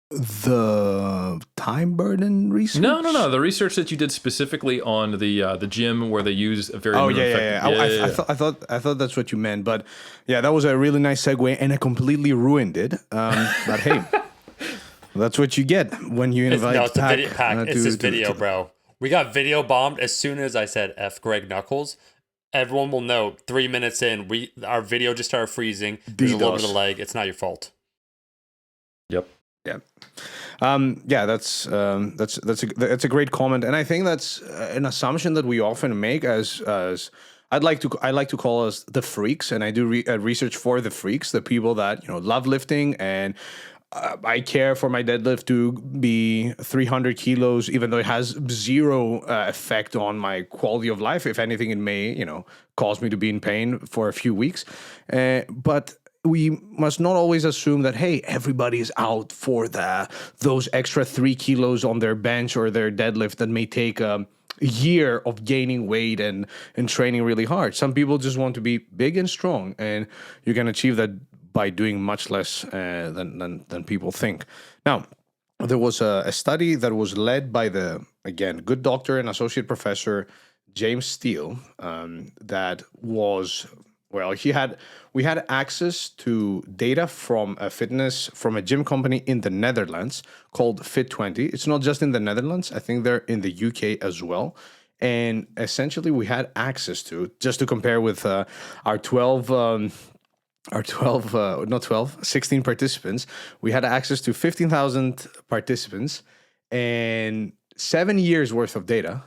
The time burden research? No. The research that you did specifically on the gym where they use a very I thought that's what you meant, but yeah, that was a really nice segue, and I completely ruined it. But hey, that's what you get when you invite Pak. It's this video, bro. We got video bombed as soon as I said F Greg Knuckles. Everyone will know 3 minutes in, our video just started freezing. There's a little bit of lag. It's not your fault. Yep. Yeah. That's a great comment, and I think that's an assumption that we often make as I like to call us the freaks, and I do research for the freaks, the people that love lifting, and I care for my deadlift to be 300 kilos, even though it has zero effect on my quality of life. If anything, it may cause me to be in pain for a few weeks, but we must not always assume that, hey, everybody is out for those extra 3 kilos on their bench or their deadlift that may take a year of gaining weight and training really hard. Some people just want to be big and strong, and you can achieve that by doing much less than people think. Now, there was a study that was led by the, again, good doctor and associate professor James Steele, that was... Well, we had access to data from a gym company in the Netherlands called Fit20. It's not just in the Netherlands. I think they're in the UK as well. And essentially we had access to, just to compare with our 16 participants, we had access to 15,000 participants and 7 years worth of data.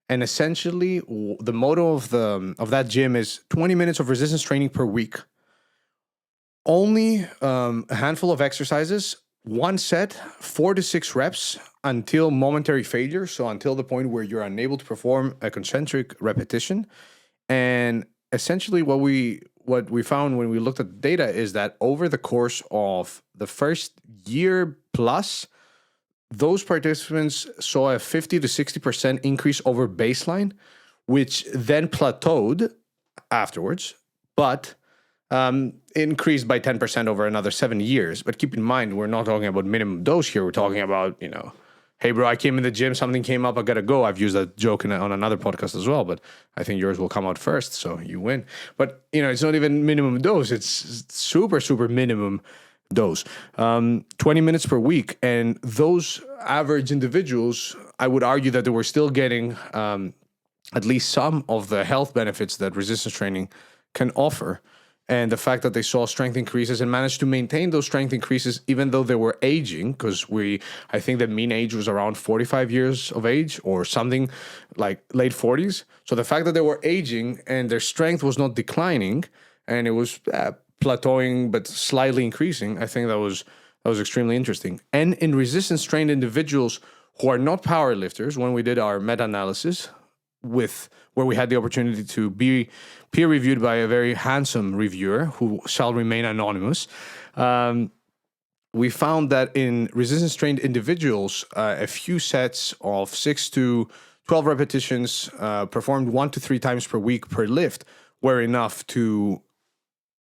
And essentially, the motto of that gym is 20 minutes of resistance training per week. Only a handful of exercises, one set, 4 to 6 reps until momentary failure. So until the point where you're unable to perform a concentric repetition. And essentially, what we found when we looked at the data is that over the course of the first year plus, those participants saw a 50 to 60% increase over baseline, which then plateaued afterwards, but increased by 10% over another 7 years. But keep in mind, we're not talking about minimum dose here. We're talking about, hey, bro, I came in the gym, something came up, I gotta go. I've used that joke on another podcast as well, but I think yours will come out first, so you win. But, it's not even minimum dose. It's super, super minimum dose, 20 minutes per week. And those average individuals, I would argue that they were still getting at least some of the health benefits that resistance training can offer. And the fact that they saw strength increases and managed to maintain those strength increases even though they were aging, because I think the mean age was around 45 years of age or something like late 40s. So the fact that they were aging and their strength was not declining and it was plateauing but slightly increasing, I think that was extremely interesting. And in resistance trained individuals who are not powerlifters, when we did our meta-analysis, where we had the opportunity to be peer reviewed by a very handsome reviewer who shall remain anonymous. We found that in resistance trained individuals, a few sets of 6 to 12 repetitions performed 1 to 3 times per week per lift were enough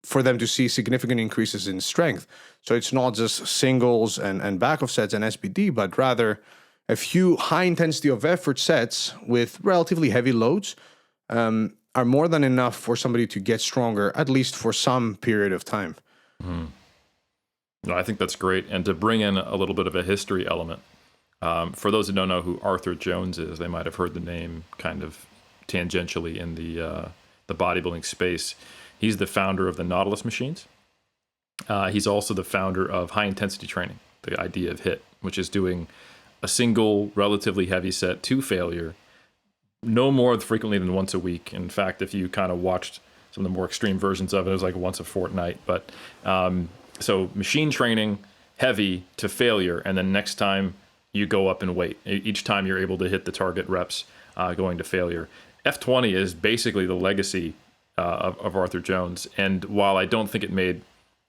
for them to see significant increases in strength. So it's not just singles and back of sets and SBD, but rather a few high intensity of effort sets with relatively heavy loads are more than enough for somebody to get stronger, at least for some period of time. Mm. No, I think that's great. And to bring in a little bit of a history element, for those who don't know who Arthur Jones is, they might have heard the name kind of tangentially in the bodybuilding space. He's the founder of the Nautilus machines. He's also the founder of high intensity training, the idea of HIIT, which is doing a single relatively heavy set to failure, no more frequently than once a week. In fact, if you kind of watched some of the more extreme versions of it, it was like once a fortnight. But so machine training, heavy to failure, and then next time you go up in weight. Each time you're able to hit the target reps going to failure. F20 is basically the legacy of Arthur Jones. And while I don't think it made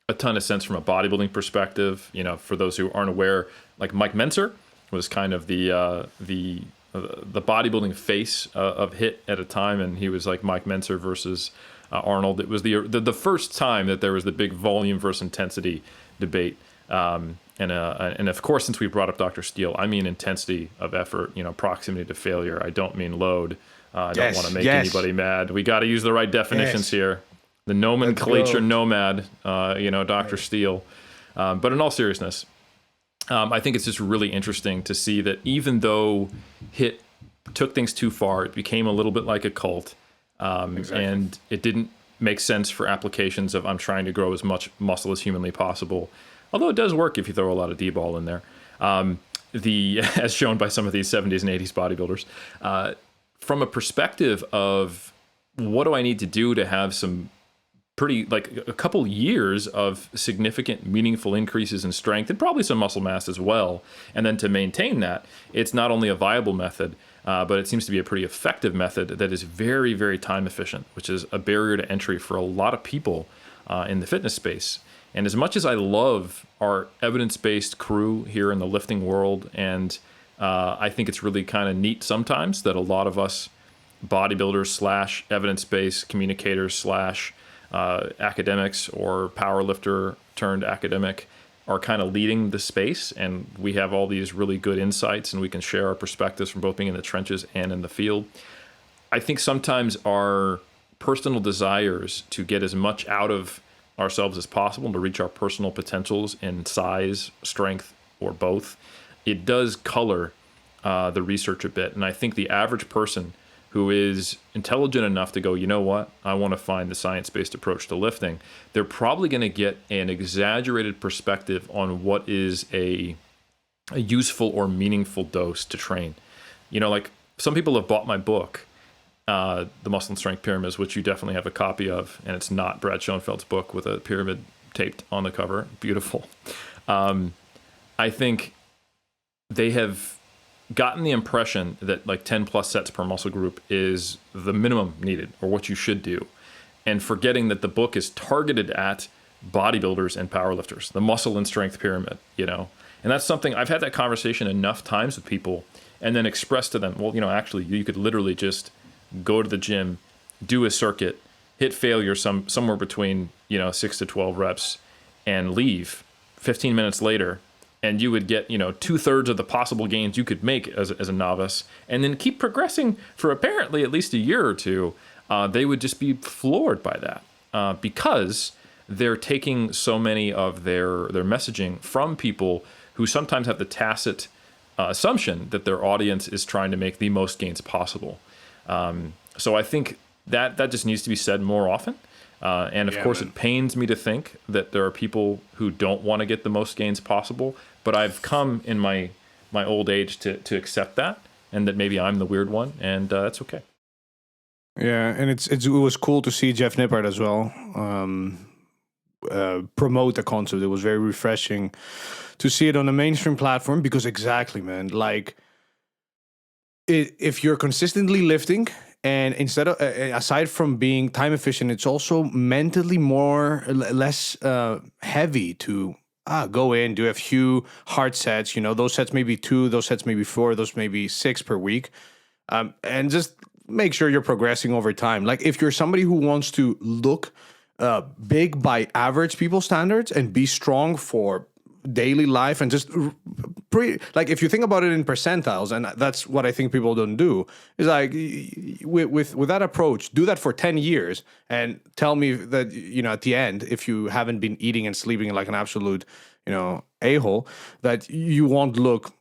a ton of sense from a bodybuilding perspective, you know, for those who aren't aware, like Mike Mentzer was kind of the bodybuilding face of HIIT at a time, and he was like Mike Mentzer versus Arnold. It was the first time that there was the big volume versus intensity debate. And of course, since we brought up Dr. Steele, I mean intensity of effort, you know, proximity to failure. I don't mean load. I don't want to make anybody mad. We got to use the right definitions here. The nomenclature nomad, Dr. Steele. But in all seriousness, I think it's just really interesting to see that even though HIIT took things too far, it became a little bit like a cult. And it didn't make sense for applications of I'm trying to grow as much muscle as humanly possible. Although it does work if you throw a lot of D-ball in there, as shown by some of these 70s and 80s bodybuilders. From a perspective of what do I need to do to have some pretty, like a couple years of significant, meaningful increases in strength and probably some muscle mass as well, and then to maintain that, it's not only a viable method, but it seems to be a pretty effective method that is very, very time efficient, which is a barrier to entry for a lot of people in the fitness space. And as much as I love our evidence-based crew here in the lifting world, and I think it's really kind of neat sometimes that a lot of us bodybuilders / evidence-based communicators / academics or powerlifter turned academic are kind of leading the space, and we have all these really good insights and we can share our perspectives from both being in the trenches and in the field. I think sometimes our personal desires to get as much out of ourselves as possible to reach our personal potentials in size, strength, or both, it does color the research a bit. And I think the average person who is intelligent enough to go, you know what, I want to find the science-based approach to lifting, they're probably going to get an exaggerated perspective on what is a useful or meaningful dose to train. You know, like some people have bought my book, The Muscle and Strength Pyramids, which you definitely have a copy of, and it's not Brad Schoenfeld's book with a pyramid taped on the cover. Beautiful. I think they have gotten the impression that like 10 plus sets per muscle group is the minimum needed or what you should do, and forgetting that the book is targeted at bodybuilders and powerlifters, the muscle and strength pyramid, you know. And that's something I've had that conversation enough times with people and then express to them, well, you know, actually you could literally just go to the gym, do a circuit, hit failure somewhere between, 6 to 12 reps and leave 15 minutes later, and you would get, 2/3 of the possible gains you could make as a novice, and then keep progressing for apparently at least a year or two. They would just be floored by that because they're taking so many of their messaging from people who sometimes have the tacit assumption that their audience is trying to make the most gains possible. So I think that just needs to be said more often. And of course, it pains me to think that there are people who don't want to get the most gains possible, but I've come in my old age to accept that, and that maybe I'm the weird one, and that's okay. Yeah, and it was cool to see Jeff Nippard as well promote the concept. It was very refreshing to see it on a mainstream platform because exactly, man, like if you're consistently lifting, and instead of aside from being time efficient, it's also mentally less heavy to go in, do a few hard sets. Those sets may be 2, those sets may be 4, those may be 6 per week, and just make sure you're progressing over time. Like if you're somebody who wants to look big by average people standards and be strong for daily life, and just like if you think about it in percentiles, and that's what I think people don't do, is like with that approach, do that for 10 years and tell me that at the end, if you haven't been eating and sleeping like an absolute a-hole, that you won't look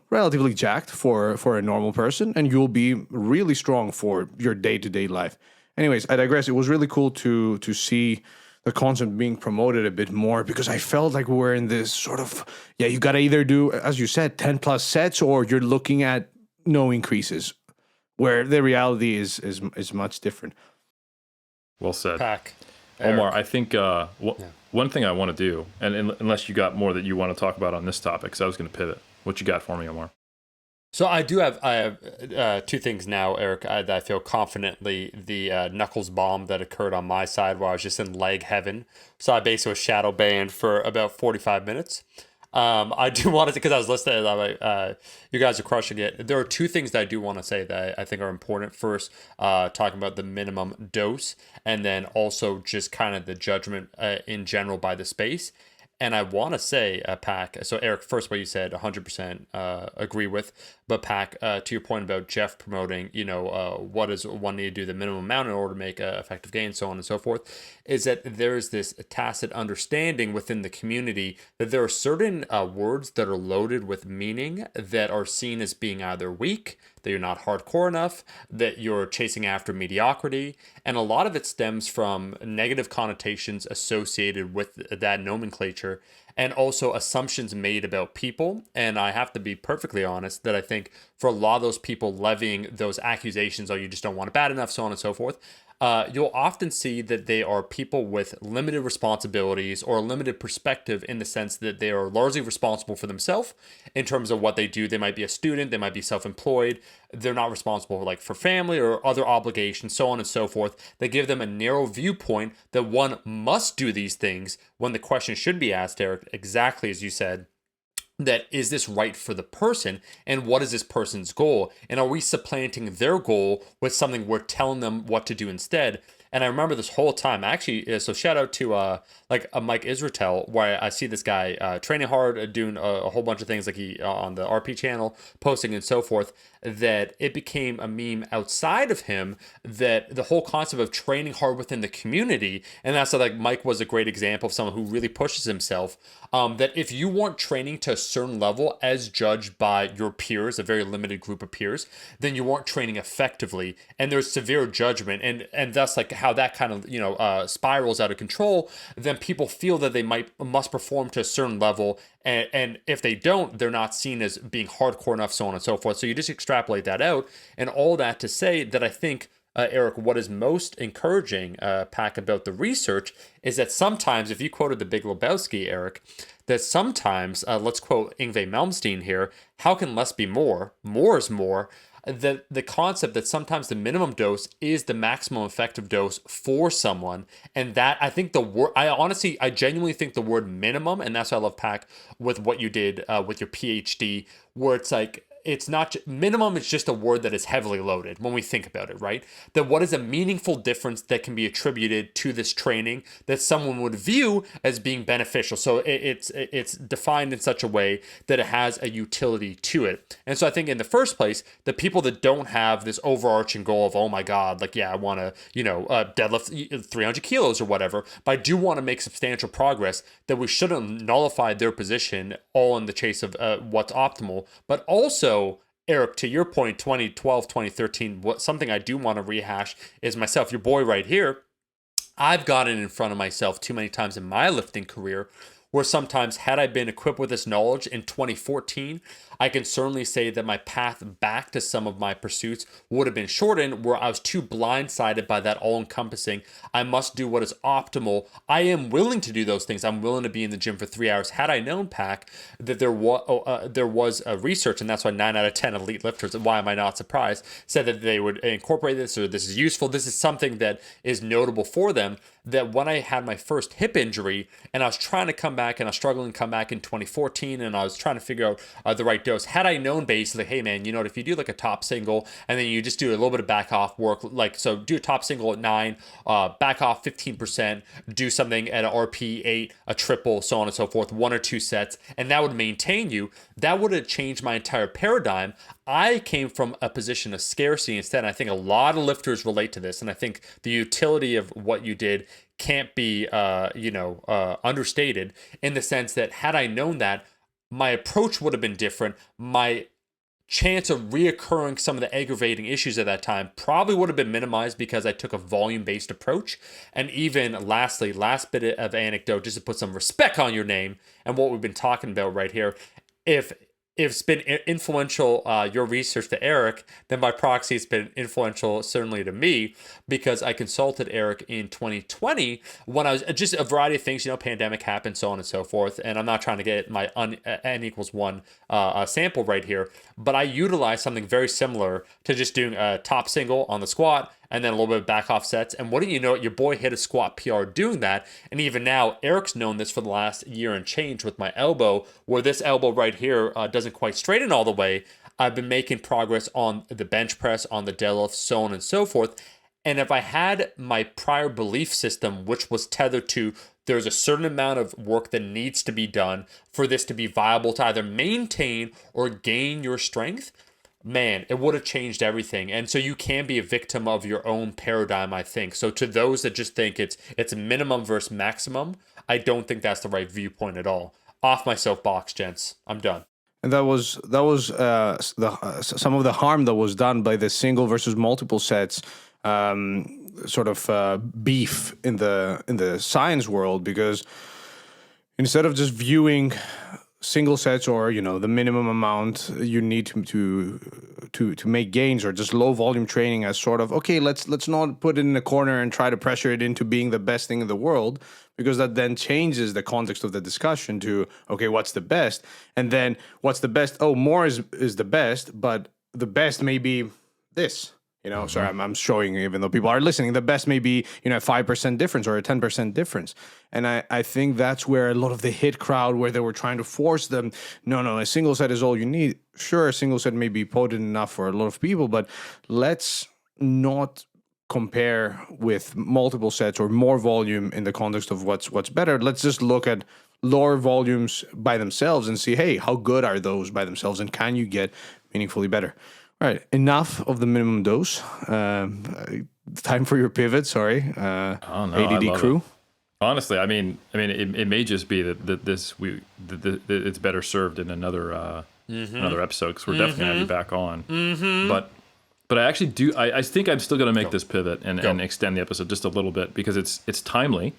relatively jacked for a normal person, and you'll be really strong for your day-to-day life. Anyways, I digress. It was really cool to see the concept being promoted a bit more, because I felt like we're in this sort of, you got to either do, as you said, 10 plus sets, or you're looking at no increases, where the reality is much different. Well said. Pak. Omar, I think one thing I want to do, and unless you got more that you want to talk about on this topic, because I was going to pivot. What you got for me, Omar? So I have 2 things now, Eric, that I feel confidently. The knuckles bomb that occurred on my side where I was just in leg heaven. So I basically was shadow banned for about 45 minutes. I do want to, because I was listening, you guys are crushing it. There are 2 things that I do want to say that I think are important. First, talking about the minimum dose, and then also just kind of the judgment in general by the space. And I want to say, Pak, so Eric, first what you said, 100% agree with. But Pak, to your point about Jeff promoting, what does one need to do the minimum amount in order to make effective gain, so on and so forth, is that there's this tacit understanding within the community that there are certain words that are loaded with meaning that are seen as being either weak, that you're not hardcore enough, that you're chasing after mediocrity. And a lot of it stems from negative connotations associated with that nomenclature, and also assumptions made about people. And I have to be perfectly honest that I think for a lot of those people levying those accusations, you just don't want it bad enough, so on and so forth, you'll often see that they are people with limited responsibilities or a limited perspective, in the sense that they are largely responsible for themselves in terms of what they do. They might be a student, they might be self-employed, they're not responsible for family or other obligations, so on and so forth. They give them a narrow viewpoint that one must do these things, when the question should be asked, Eric, exactly as you said, that is this right for the person, and what is this person's goal, and are we supplanting their goal with something we're telling them what to do instead? And I remember this whole time, actually, so shout out to Mike Israel, where I see this guy training hard, doing a whole bunch of things, like he on the RP channel, posting and so forth, that it became a meme outside of him, that the whole concept of training hard within the community, and that's like Mike was a great example of someone who really pushes himself, that if you want training to a certain level as judged by your peers, a very limited group of peers, then you aren't training effectively, and there's severe judgment, and thus like how that kind of spirals out of control. Then people feel that they must perform to a certain level, and if they don't, they're not seen as being hardcore enough, so on and so forth. So you just extrapolate that out, and all that to say that I think, Eric, what is most encouraging, Pak, about the research is that sometimes, if you quoted the Big Lebowski, Eric, that sometimes, let's quote Yngwie Malmsteen here, how can less be more? More is more. The concept that sometimes the minimum dose is the maximum effective dose for someone, and that I think I genuinely think the word minimum, and that's why I love Pak with what you did with your PhD, where it's like, it's not minimum, it's just a word that is heavily loaded when we think about it, right? That what is a meaningful difference that can be attributed to this training that someone would view as being beneficial. So it's defined in such a way that it has a utility to it. And so I think in the first place, the people that don't have this overarching goal of, oh my God, like, yeah, I want to, deadlift 300 kilos or whatever, but I do want to make substantial progress, that we shouldn't nullify their position all in the chase of what's optimal, but also, Eric, to your point, 2012, 2013, something I do want to rehash is myself, your boy right here. I've gotten in front of myself too many times in my lifting career where sometimes had I been equipped with this knowledge in 2014, I can certainly say that my path back to some of my pursuits would have been shortened, where I was too blindsided by that all-encompassing, I must do what is optimal. I am willing to do those things. I'm willing to be in the gym for 3 hours. Had I known, Pak, that there was a research, and that's why 9 out of 10 elite lifters, and why am I not surprised, said that they would incorporate this, or this is useful. This is something that is notable for them, that when I had my first hip injury and I was trying to come back and I was struggling to come back in 2014 and I was trying to figure out the right dose. Had I known basically, hey man, you know what, if you do like a top single and then you just do a little bit of back off work, like, so do a top single at 9, back off 15%, do something at an RP 8, a triple, so on and so forth, 1 or 2 sets, and that would maintain you. That would have changed my entire paradigm. I came from a position of scarcity instead. And I think a lot of lifters relate to this. And I think the utility of what you did can't be, understated, in the sense that had I known that, my approach would have been different. My chance of reoccurring some of the aggravating issues at that time probably would have been minimized because I took a volume-based approach. And even lastly, last bit of anecdote, just to put some respect on your name and what we've been talking about right here. If it's been influential, your research to Eric, then by proxy, it's been influential certainly to me, because I consulted Eric in 2020 when I was just a variety of things, pandemic happened, so on and so forth. And I'm not trying to get my N equals 1 sample right here, but I utilized something very similar to just doing a top single on the squat and then a little bit of back off sets. And what do you know, your boy hit a squat PR doing that. And even now, Eric's known this for the last year and change with my elbow, where this elbow right here doesn't quite straighten all the way. I've been making progress on the bench press, on the deadlift, so on and so forth. And if I had my prior belief system, which was tethered to there's a certain amount of work that needs to be done for this to be viable to either maintain or gain your strength, man, it would have changed everything. And so you can be a victim of your own paradigm, I think. So to those that just think it's minimum versus maximum, I don't think that's the right viewpoint at all. Off my soapbox, gents. I'm done. And that was some of the harm that was done by the single versus multiple sets beef in the science world, because instead of just viewing single sets or the minimum amount you need to make gains, or just low volume training as sort of, okay, let's not put it in a corner and try to pressure it into being the best thing in the world, because that then changes the context of the discussion to, okay, what's the best? And then what's the best? Oh, more is the best, but the best may be this. Sorry, I'm showing, even though people are listening, the best may be, a 5% difference or a 10% difference. And I think that's where a lot of the hit crowd, where they were trying to force them, no, a single set is all you need. Sure, a single set may be potent enough for a lot of people, but let's not compare with multiple sets or more volume in the context of what's better. Let's just look at lower volumes by themselves and see, hey, how good are those by themselves, and can you get meaningfully better? All right, enough of the minimum dose. Time for your pivot. Sorry, ADD crew. Honestly, I mean, it may just be that it's better served in another episode, because we're definitely gonna have you back on. But I actually do. I think I'm still gonna make this pivot and extend the episode just a little bit, because it's timely.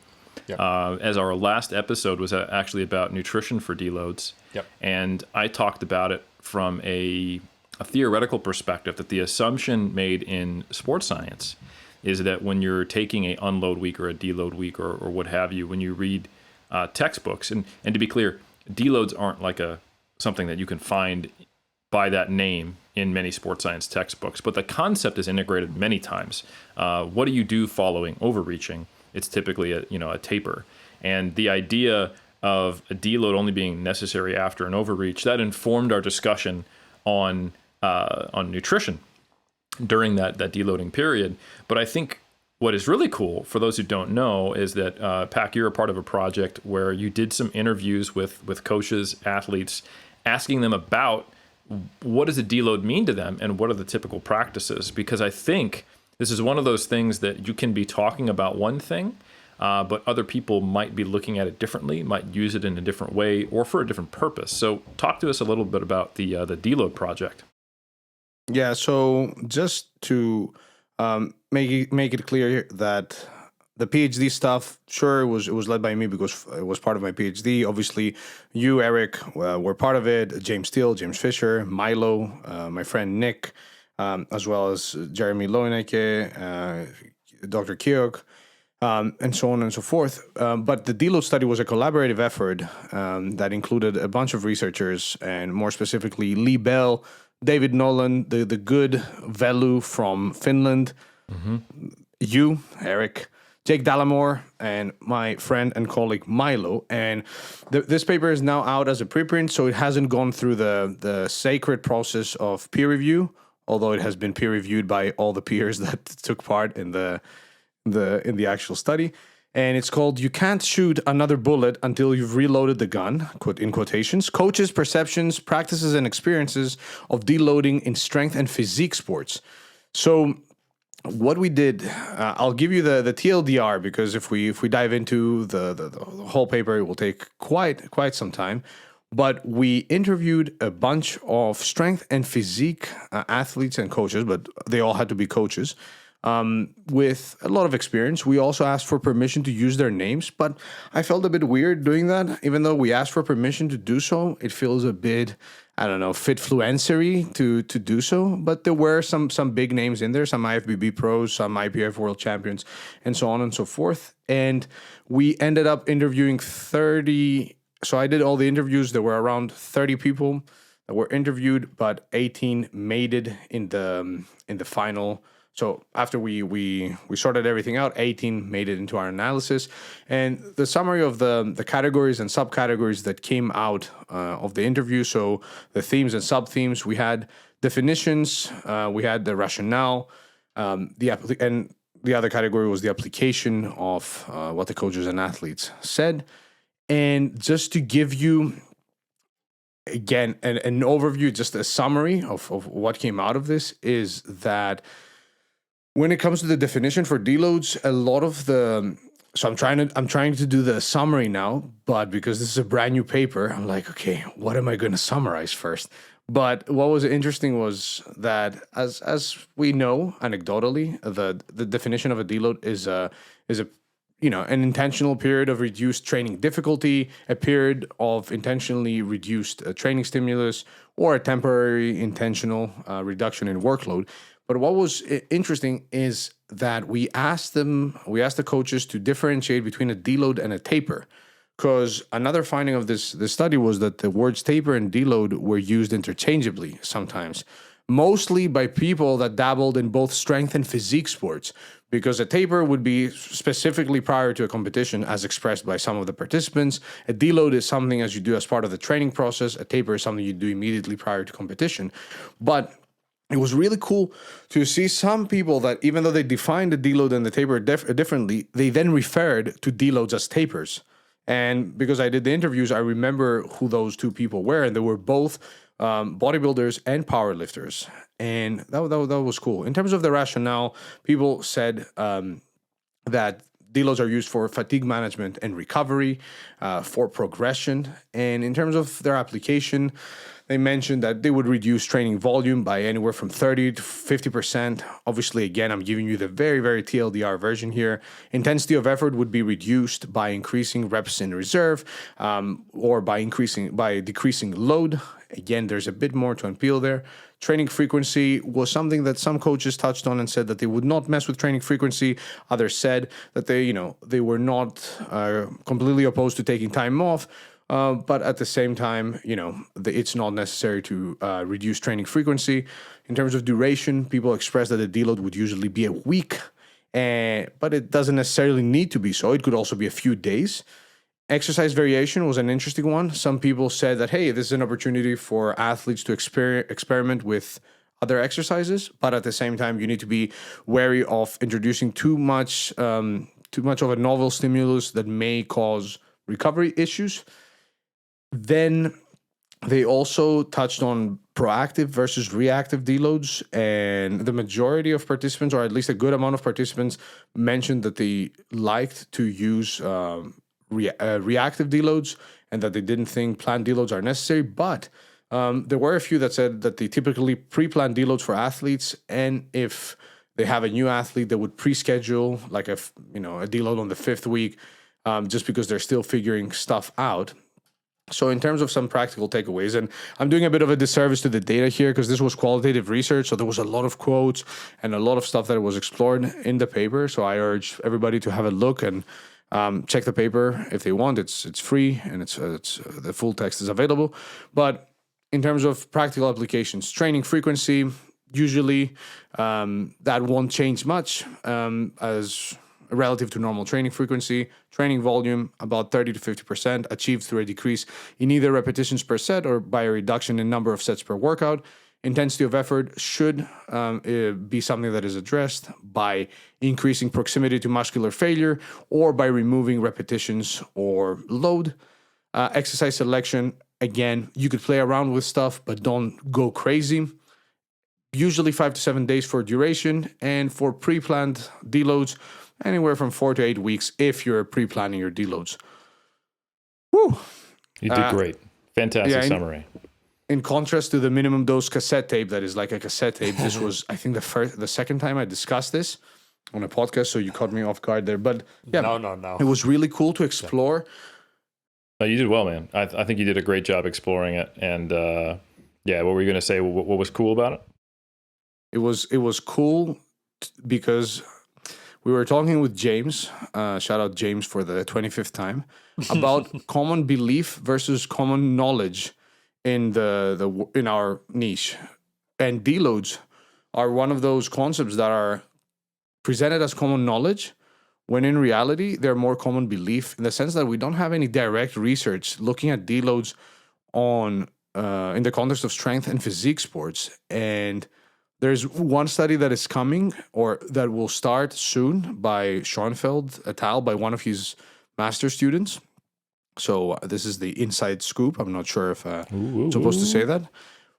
Yep. As our last episode was actually about nutrition for deloads, and I talked about it from a theoretical perspective, that the assumption made in sports science is that when you're taking a unload week or a deload week or what have you, when you read textbooks, and to be clear, deloads aren't like something that you can find by that name in many sports science textbooks, but the concept is integrated many times. What do you do following overreaching? It's typically a taper, and the idea of a deload only being necessary after an overreach, that informed our discussion on nutrition during that deloading period. But I think what is really cool, for those who don't know, is that Pak, you're a part of a project where you did some interviews with coaches, athletes, asking them about what does a deload mean to them and what are the typical practices. Because I think this is one of those things that you can be talking about one thing, but other people might be looking at it differently, might use it in a different way or for a different purpose. So talk to us a little bit about the deload project. Yeah, so just to make it clear that the PhD stuff, sure, it was led by me because it was part of my PhD. Obviously, you, Eric, were part of it. James Steele, James Fisher, Milo, my friend Nick, as well as Jeremy Loeneke, Dr. Keogh, and so on and so forth. But the deload study was a collaborative effort that included a bunch of researchers, and more specifically, Lee Bell, David Nolan, the good Velu from Finland, you, Eric, Jake Dallamore, and my friend and colleague Milo. And this paper is now out as a preprint, so it hasn't gone through the sacred process of peer review, although it has been peer reviewed by all the peers that took part in the actual study. And it's called "You Can't Shoot Another Bullet Until You've Reloaded the Gun," in quotations, Coaches, Perceptions, Practices, and Experiences of Deloading in Strength and Physique Sports. So what we did, I'll give you the TLDR, because if we dive into the whole paper, it will take quite some time. But we interviewed a bunch of strength and physique athletes and coaches, but they all had to be coaches, with a lot of experience. We also asked for permission to use their names, but I felt a bit weird doing that. Even though we asked for permission to do so, it feels a bit, I don't know, fitfluencery to do so. But there were some big names in there, some IFBB pros, some IPF world champions, and so on and so forth. And we ended up interviewing 30. So I did all the interviews. There were around 30 people that were interviewed, but 18 made it in the final. So after we sorted everything out, 18 made it into our analysis. And the summary of the categories and subcategories that came out of the interview, so the themes and sub-themes, we had definitions, we had the rationale, and the other category was the application of what the coaches and athletes said. And just to give you, again, an overview, just a summary of what came out of this, is that when it comes to the definition for deloads, a lot of so I'm trying to do the summary now, but because this is a brand new paper, I'm like, okay, what am I going to summarize first? But what was interesting was that, as we know anecdotally, the definition of a deload is a an intentional period of reduced training difficulty, a period of intentionally reduced training stimulus, or a temporary intentional reduction in workload. But what was interesting is that we asked the coaches to differentiate between a deload and a taper, because another finding of this study was that the words taper and deload were used interchangeably sometimes, mostly by people that dabbled in both strength and physique sports, because a taper would be specifically prior to a competition, as expressed by some of the participants. A deload is something as you do as part of the training process. A taper is something you do immediately prior to competition. But it was really cool to see some people that, even though they defined the deload and the taper differently, they then referred to deloads as tapers. And because I did the interviews, I remember who those two people were, and they were both bodybuilders and powerlifters. And that was cool. In terms of the rationale, people said that deloads are used for fatigue management and recovery, for progression. And in terms of their application, they mentioned that they would reduce training volume by anywhere from 30 to 50%. Obviously, again, I'm giving you the very, very TLDR version here. Intensity of effort would be reduced by increasing reps in reserve, or by decreasing load. Again, there's a bit more to unpeel there. Training frequency was something that some coaches touched on and said that they would not mess with training frequency. Others said that they were not completely opposed to taking time off. But at the same time, it's not necessary to reduce training frequency. In terms of duration, people expressed that a deload would usually be a week, but it doesn't necessarily need to be so. It could also be a few days. Exercise variation was an interesting one. Some people said that, hey, this is an opportunity for athletes to experiment with other exercises, but at the same time, you need to be wary of introducing too much of a novel stimulus that may cause recovery issues. Then they also touched on proactive versus reactive deloads, and the majority of participants, or at least a good amount of participants, mentioned that they liked to use reactive deloads and that they didn't think planned deloads are necessary. But there were a few that said that they typically pre-plan deloads for athletes, and if they have a new athlete that would pre-schedule like a deload on the 5th week, just because they're still figuring stuff out. So in terms of some practical takeaways, and I'm doing a bit of a disservice to the data here because this was qualitative research, so there was a lot of quotes and a lot of stuff that was explored in the paper. So I urge everybody to have a look and check the paper if they want. It's free, and it's the full text is available. But in terms of practical applications, training frequency, usually that won't change much as relative to normal training frequency. Training volume, about 30 to 50%, achieved through a decrease in either repetitions per set or by a reduction in number of sets per workout. Intensity of effort should be something that is addressed by increasing proximity to muscular failure or by removing repetitions or load. Exercise selection, again, you could play around with stuff, but don't go crazy. Usually 5 to 7 days for duration, and for pre-planned deloads, anywhere from 4 to 8 weeks if you're pre-planning your deloads. Woo! You did great. Fantastic summary. In contrast to the minimum dose cassette tape, that is like a cassette tape, this was, I think, the second time I discussed this on a podcast, so you caught me off guard there. But yeah, no. It was really cool to explore. No, you did well, man. I think you did a great job exploring it. And what were you going to say? What was cool about it? It was cool because we were talking with James, shout out James for the 25th time, about common belief versus common knowledge in in our niche. And deloads are one of those concepts that are presented as common knowledge, when in reality they're more common belief, in the sense that we don't have any direct research looking at deloads on in the context of strength and physique sports. And there's one study that is coming, or that will start soon, by Schoenfeld et al., by one of his master students. So this is the inside scoop. I'm not sure if I'm supposed to say that.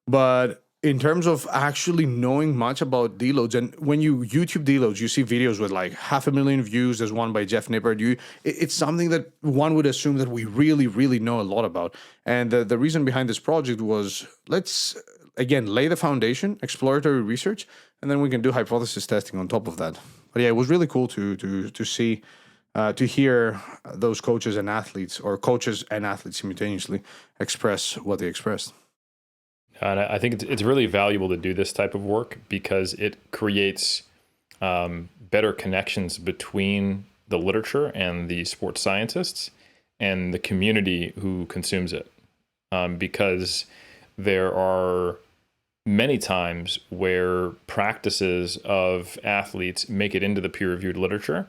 But in terms of actually knowing much about deloads, and when you YouTube deloads, you see videos with like 500,000 views. There's one by Jeff Nippard. It's something that one would assume that we really, really know a lot about. And the reason behind this project was, let's again lay the foundation, exploratory research, and then we can do hypothesis testing on top of that. But yeah, it was really cool to see, to hear those coaches and athletes, or coaches and athletes simultaneously, express what they expressed. And I think it's really valuable to do this type of work because it creates better connections between the literature and the sports scientists and the community who consumes it. Because there are many times where practices of athletes make it into the peer-reviewed literature.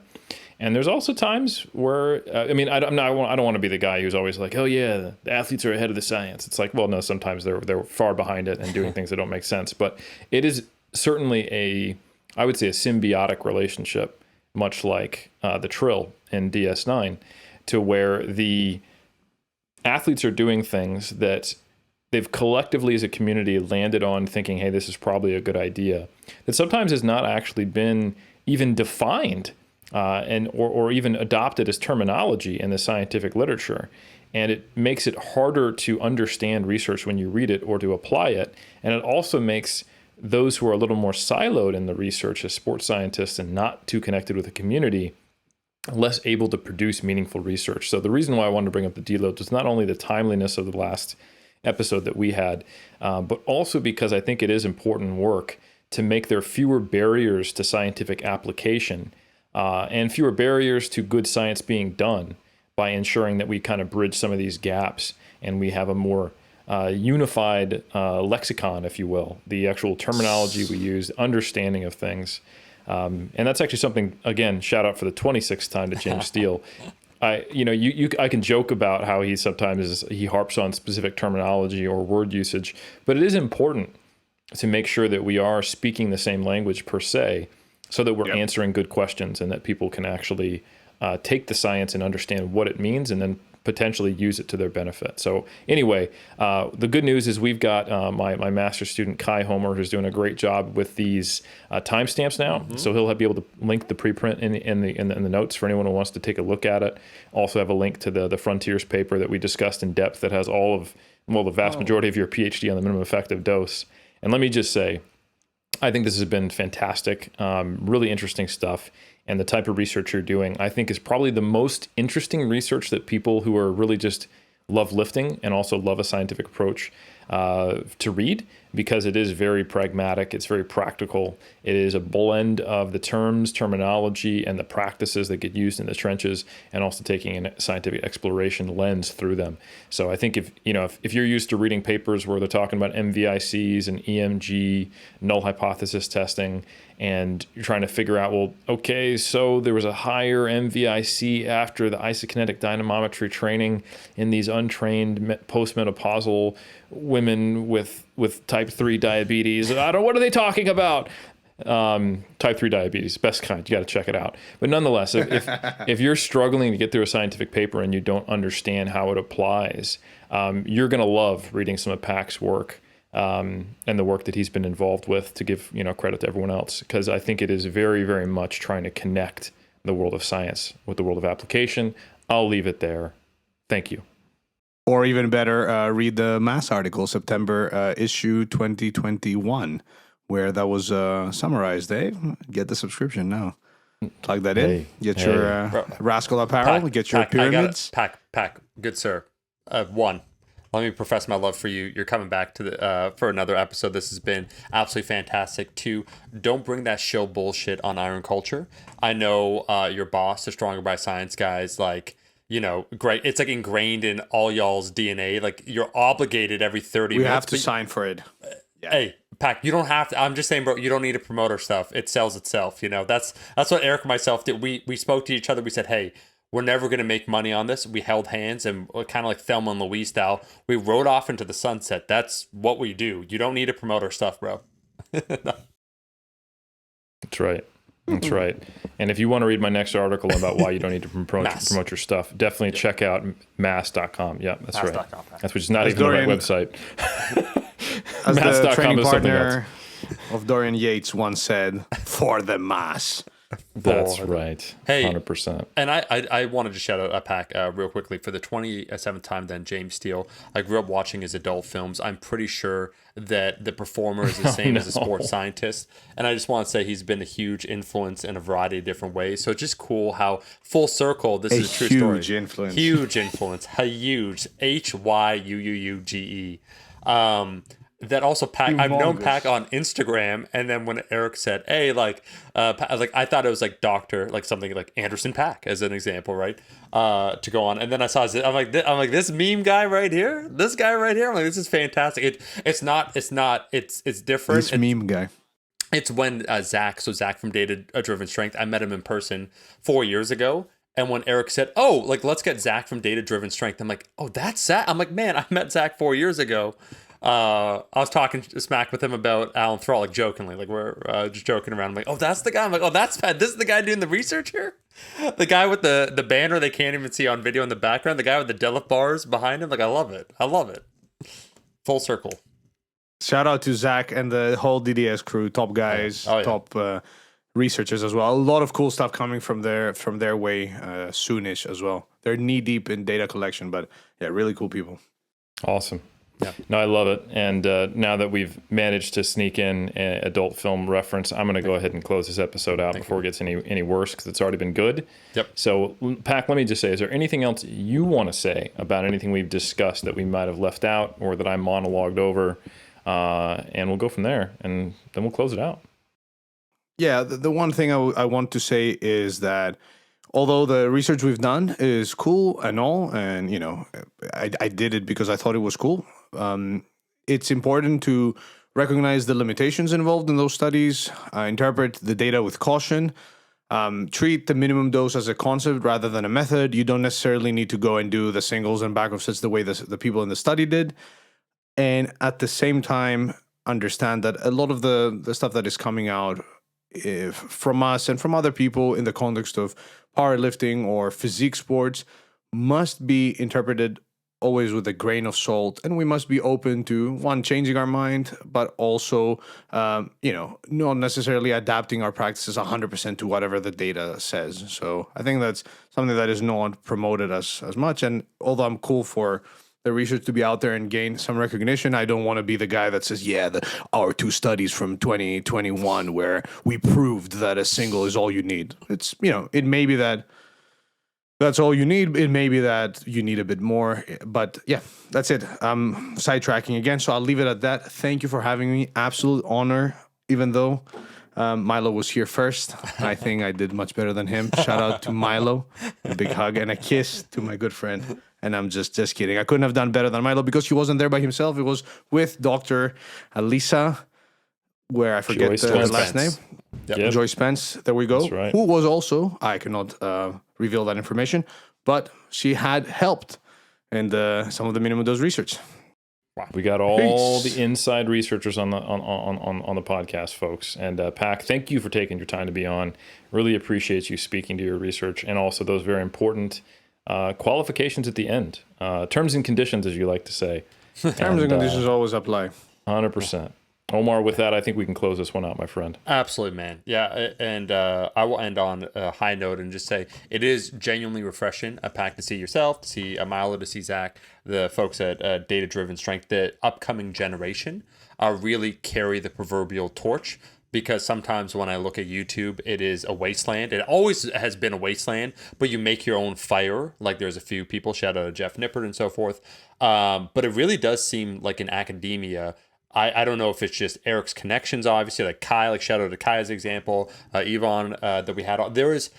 And there's also times where, I don't want to be the guy who's always like, oh yeah, the athletes are ahead of the science. It's like, well, no, sometimes they're far behind it and doing things that don't make sense. But it is certainly I would say a symbiotic relationship, much like the Trill in DS9, to where the athletes are doing things that they've collectively as a community landed on thinking, hey, this is probably a good idea, that sometimes has not actually been even defined or even adopted as terminology in the scientific literature. And it makes it harder to understand research when you read it or to apply it. And it also makes those who are a little more siloed in the research as sports scientists and not too connected with the community less able to produce meaningful research. So the reason why I wanted to bring up the deloads is not only the timeliness of the last episode that we had, but also because I think it is important work to make there fewer barriers to scientific application and fewer barriers to good science being done by ensuring that we kind of bridge some of these gaps and we have a more unified lexicon, if you will, the actual terminology we use, understanding of things. And that's actually something, again, shout out for the 26th time to James Steele. I can joke about how he sometimes he harps on specific terminology or word usage, but it is important to make sure that we are speaking the same language per se, so that we're answering good questions and that people can actually take the science and understand what it means and then potentially use it to their benefit. So anyway, the good news is we've got my master's student, Kai Homer, who's doing a great job with these timestamps now. Mm-hmm. So he'll be able to link the preprint in the notes for anyone who wants to take a look at it. Also have a link to the Frontiers paper that we discussed in depth that has all of, the vast majority of your PhD on the minimum effective dose. And let me just say, I think this has been fantastic, really interesting stuff. And the type of research you're doing, I think, is probably the most interesting research that people who are really just love lifting and also love a scientific approach to read, because it is very pragmatic. It's very practical. It is a blend of the terminology, and the practices that get used in the trenches, and also taking a scientific exploration lens through them. So I think if you're used to reading papers where they're talking about MVICs and EMG, null hypothesis testing, and you're trying to figure out, well, okay, so there was a higher MVIC after the isokinetic dynamometry training in these untrained postmenopausal women with type 3 diabetes. What are they talking about? Type 3 diabetes, best kind. You got to check it out. But nonetheless, if you're struggling to get through a scientific paper and you don't understand how it applies, you're going to love reading some of Pak's work. And the work that he's been involved with, to give credit to everyone else, because I think it is very, very much trying to connect the world of science with the world of application. I'll leave it there. Thank you. Or even better, read the Mass article, September issue 2021, where that was summarized. Get the subscription now. Plug that in. Get your Rascal apparel. Get your pyramids. Pak, good sir. One. Let me profess my love for you. You're coming back to for another episode. This has been absolutely fantastic. 2, don't bring that show bullshit on Iron Culture. I know your boss, the Stronger by Science guys, great. It's like ingrained in all y'all's DNA. Like, you're obligated every 30 minutes. We have to sign for it. Yeah. Hey, Pak, you don't have to. I'm just saying, bro, you don't need to promote our stuff. It sells itself. That's what Eric and myself did. We spoke to each other. We said, hey, we're never going to make money on this. We held hands, and kind of like Thelma and Louise style, we rode off into the sunset. That's what we do. You don't need to promote our stuff, bro. That's right. That's right. And if you want to read my next article about why you don't need to promote your stuff, definitely check out mass.com. Yeah, that's right. That's which is not even the right website. As the training partner of Dorian Yates once said, for the mass. That's right. Hey, 100%. And I wanted to shout out Pak real quickly for the 27th time. Then James Steele. I grew up watching his adult films. I'm pretty sure that the performer is the same as a sports scientist. And I just want to say he's been a huge influence in a variety of different ways. So it's just cool how full circle this is a true story. Huge influence. Huge influence. A huge. HYUUUGE. That also Pak. I've known Pak on Instagram, and then when Eric said, "Hey, I thought it was like Doctor, like something like Anderson Pak as an example, right?" To go on, and then I saw, I'm like, this meme guy right here, this guy right here. I'm like, this is fantastic. It's different. This meme guy. It's when Zach from Data Driven Strength. I met him in person 4 years ago. And when Eric said, "Oh, let's get Zach from Data Driven Strength," I'm like, "Oh, that's Zach." I'm like, "Man, I met Zach 4 years ago." I was talking smack with him about Alan Thrall, jokingly, we're just joking around. I'm like, "Oh, that's the guy." I'm like, "Oh, that's Pat. This is the guy doing the research here." The guy with the banner they can't even see on video in the background. The guy with the deadlift bars behind him. I love it. Full circle. Shout out to Zach and the whole DDS crew, top guys, top researchers as well. A lot of cool stuff coming from their way soonish as well. They're knee deep in data collection, but yeah, really cool people. Awesome. Yeah. No, I love it. And now that we've managed to sneak in an adult film reference, I'm going to go ahead and close this episode out before it gets any worse, because it's already been good. Yep. So, Pak, let me just say, is there anything else you want to say about anything we've discussed that we might have left out or that I monologued over? And we'll go from there, and then we'll close it out. Yeah, the one thing I want to say is that although the research we've done is cool and all, and I did it because I thought it was cool, it's important to recognize the limitations involved in those studies, interpret the data with caution, treat the minimum dose as a concept rather than a method. You don't necessarily need to go and do the singles and backup sets the way the people in the study did. And at the same time, understand that a lot of the stuff that is coming out from us and from other people in the context of powerlifting or physique sports must be interpreted always with a grain of salt, and we must be open to changing our mind, but also not necessarily adapting our practices 100% to whatever the data says. So I think that's something that is not promoted as much. And although I'm cool for the research to be out there and gain some recognition. I don't want to be the guy that says, yeah, our 2 studies from 2021 where we proved that a single is all you need. It's, it may be that that's all you need. It may be that you need a bit more, but yeah, that's it. I'm sidetracking again, so I'll leave it at that. Thank you for having me. Absolute honor, even though Milo was here first. I think I did much better than him. Shout out to Milo. A big hug and a kiss to my good friend. And I'm just kidding. I couldn't have done better than Milo because he wasn't there by himself. It was with Dr. Alisa, where I forget the last name. Yep. Joy Spence. There we go. That's right. Who was also, I cannot reveal that information, but she had helped in some of the minimum dose research. Wow. We got all the inside researchers on the podcast, folks. And Pak, thank you for taking your time to be on. Really appreciate you speaking to your research and also those very important qualifications at the end. Terms and conditions, as you like to say. Terms and conditions always apply. 100%. Omar, with that, I think we can close this one out, my friend. Absolutely, man. Yeah, and I will end on a high note and just say it is genuinely refreshing, Pak, to see yourself, to see Milo, to see Zach, the folks at Data Driven Strength, the upcoming generation really carry the proverbial torch. Because sometimes when I look at YouTube, it is a wasteland. It always has been a wasteland, but you make your own fire. Like there's a few people, shout out to Jeff Nippert and so forth. But it really does seem like in academia, I don't know if it's just Eric's connections, obviously, like Kai, like shout out to Kai as an example, Yvonne that we had. There is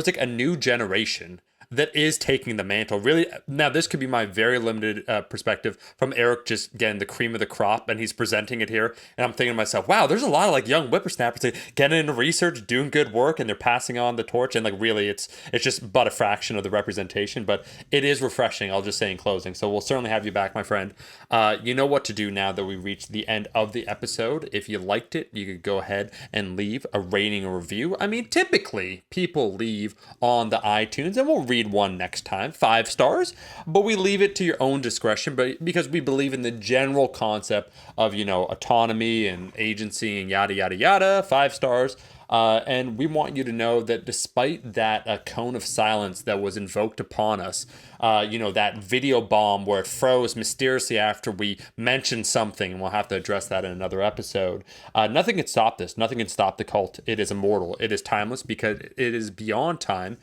like a new generation that is taking the mantle. Really, now this could be my very limited perspective from Eric just getting the cream of the crop and he's presenting it here. And I'm thinking to myself, wow, there's a lot of like young whippersnappers that getting into research, doing good work, and they're passing on the torch. And like really, it's just but a fraction of the representation, but it is refreshing, I'll just say in closing. So we'll certainly have you back, my friend. You know what to do now that we reached the end of the episode. If you liked it, you could go ahead and leave a rating or review. I mean, typically people leave on the iTunes and we'll read one next time, 5 stars, but we leave it to your own discretion, but because we believe in the general concept of, autonomy and agency and yada, yada, yada, 5 stars. And we want you to know that despite that cone of silence that was invoked upon us, that video bomb where it froze mysteriously after we mentioned something, and we'll have to address that in another episode. Nothing can stop this. Nothing can stop the cult. It is immortal. It is timeless because it is beyond time.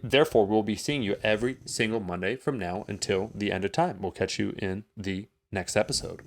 Therefore, we'll be seeing you every single Monday from now until the end of time. We'll catch you in the next episode.